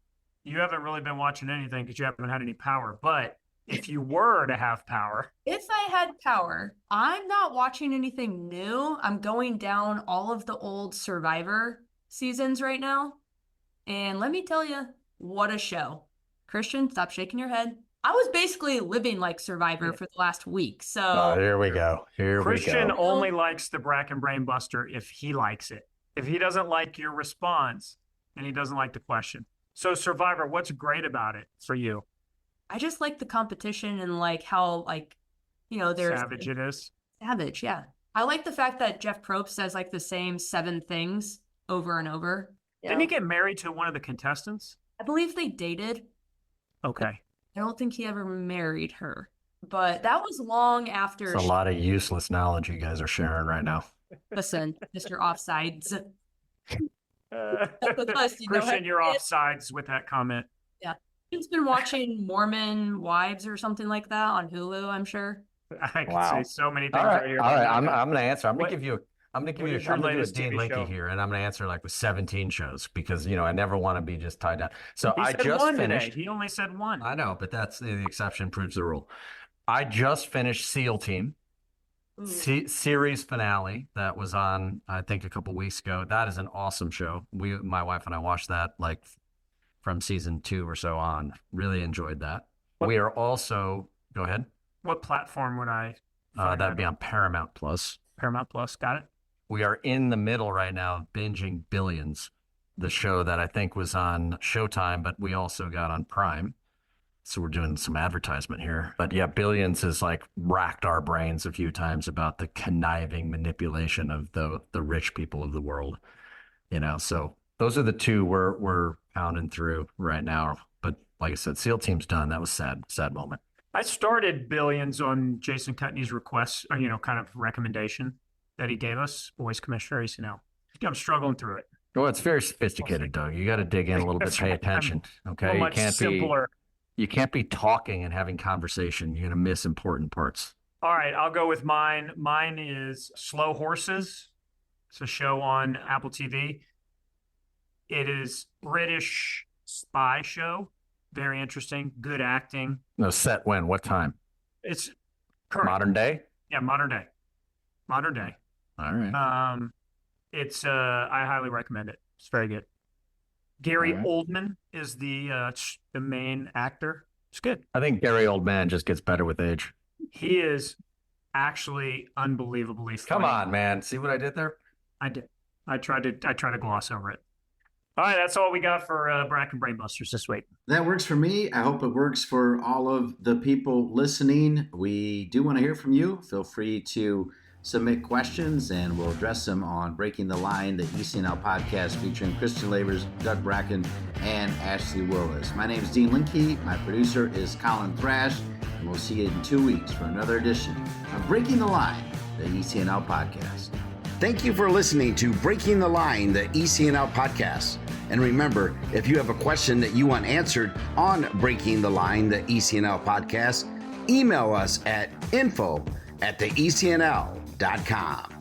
you haven't really been watching anything because you haven't had any power. But if you were to have power. If I had power, I'm not watching anything new. I'm going down all of the old Survivor seasons right now. And let me tell you, what a show. Christian, stop shaking your head. I was basically living like Survivor for the last week. So here we go. Christian only likes the Bracken Brainbuster if he likes it. If he doesn't like your response, then he doesn't like the question. So Survivor, what's great about it for you? I just like the competition and like how there's savage it is. Savage, yeah. I like the fact that Jeff Probst says like the same 7 things over and over. Didn't he get married to one of the contestants? I believe they dated. Okay. I don't think he ever married her, but that was long after. It's a lot of useless knowledge you guys are sharing right now. Listen, Mr. Offsides. Christian, you're offsides with that comment. Yeah. He's been watching Mormon Wives or something like that on Hulu, I'm sure. I can say so many things right here. All right. I'm going to answer. I'm going to give you a Dean TV Linky show? here, and I'm going to answer like with 17 shows because, I never want to be just tied down. So He I said just one finished. today. He only said one. I know, but that's the exception proves the rule. I just finished SEAL Team. Series finale that was on, I think, a couple weeks ago. That is an awesome show. My wife and I watched that like from season 2 or so on. Really enjoyed that. We are also, go ahead. What platform would I? That'd be on Paramount Plus. Paramount Plus. Got it. We are in the middle right now of binging Billions, the show that I think was on Showtime, but we also got on Prime. So we're doing some advertisement here. But yeah, Billions has like racked our brains a few times about the conniving manipulation of the rich people of the world. So those are the two we're pounding through right now. But like I said, SEAL Team's done. That was sad moment. I started Billions on Jason Cutney's request, kind of recommendation that he gave us, Boys Commissioner ECNL. I'm struggling through it. Well, it's very sophisticated, Doug. You got to dig in a little bit, pay attention. Okay, much simpler. You can't be talking and having conversation. You're gonna miss important parts. All right, I'll go with mine. Mine is Slow Horses. It's a show on Apple TV. It is British spy show. Very interesting. Good acting. No, set when? What time? It's current. Modern day? Yeah, modern day. Modern day. All right. It's I highly recommend it. It's very good. Gary Oldman is the main actor. It's good. I think Gary Oldman just gets better with age. He is actually unbelievably funny. Come on, man. See what I did there? I did. I tried to gloss over it. All right, that's all we got for Bracken Brainbusters this week. That works for me. I hope it works for all of the people listening. We do want to hear from you. Feel free to submit questions, and we'll address them on Breaking the Line, the ECNL podcast featuring Christian Labors, Doug Bracken, and Ashley Willis. My name is Dean Linke. My producer is Colin Thrash, and we'll see you in 2 weeks for another edition of Breaking the Line, the ECNL podcast. Thank you for listening to Breaking the Line, the ECNL podcast. And remember, if you have a question that you want answered on Breaking the Line, the ECNL podcast, email us at info@theecnl.com.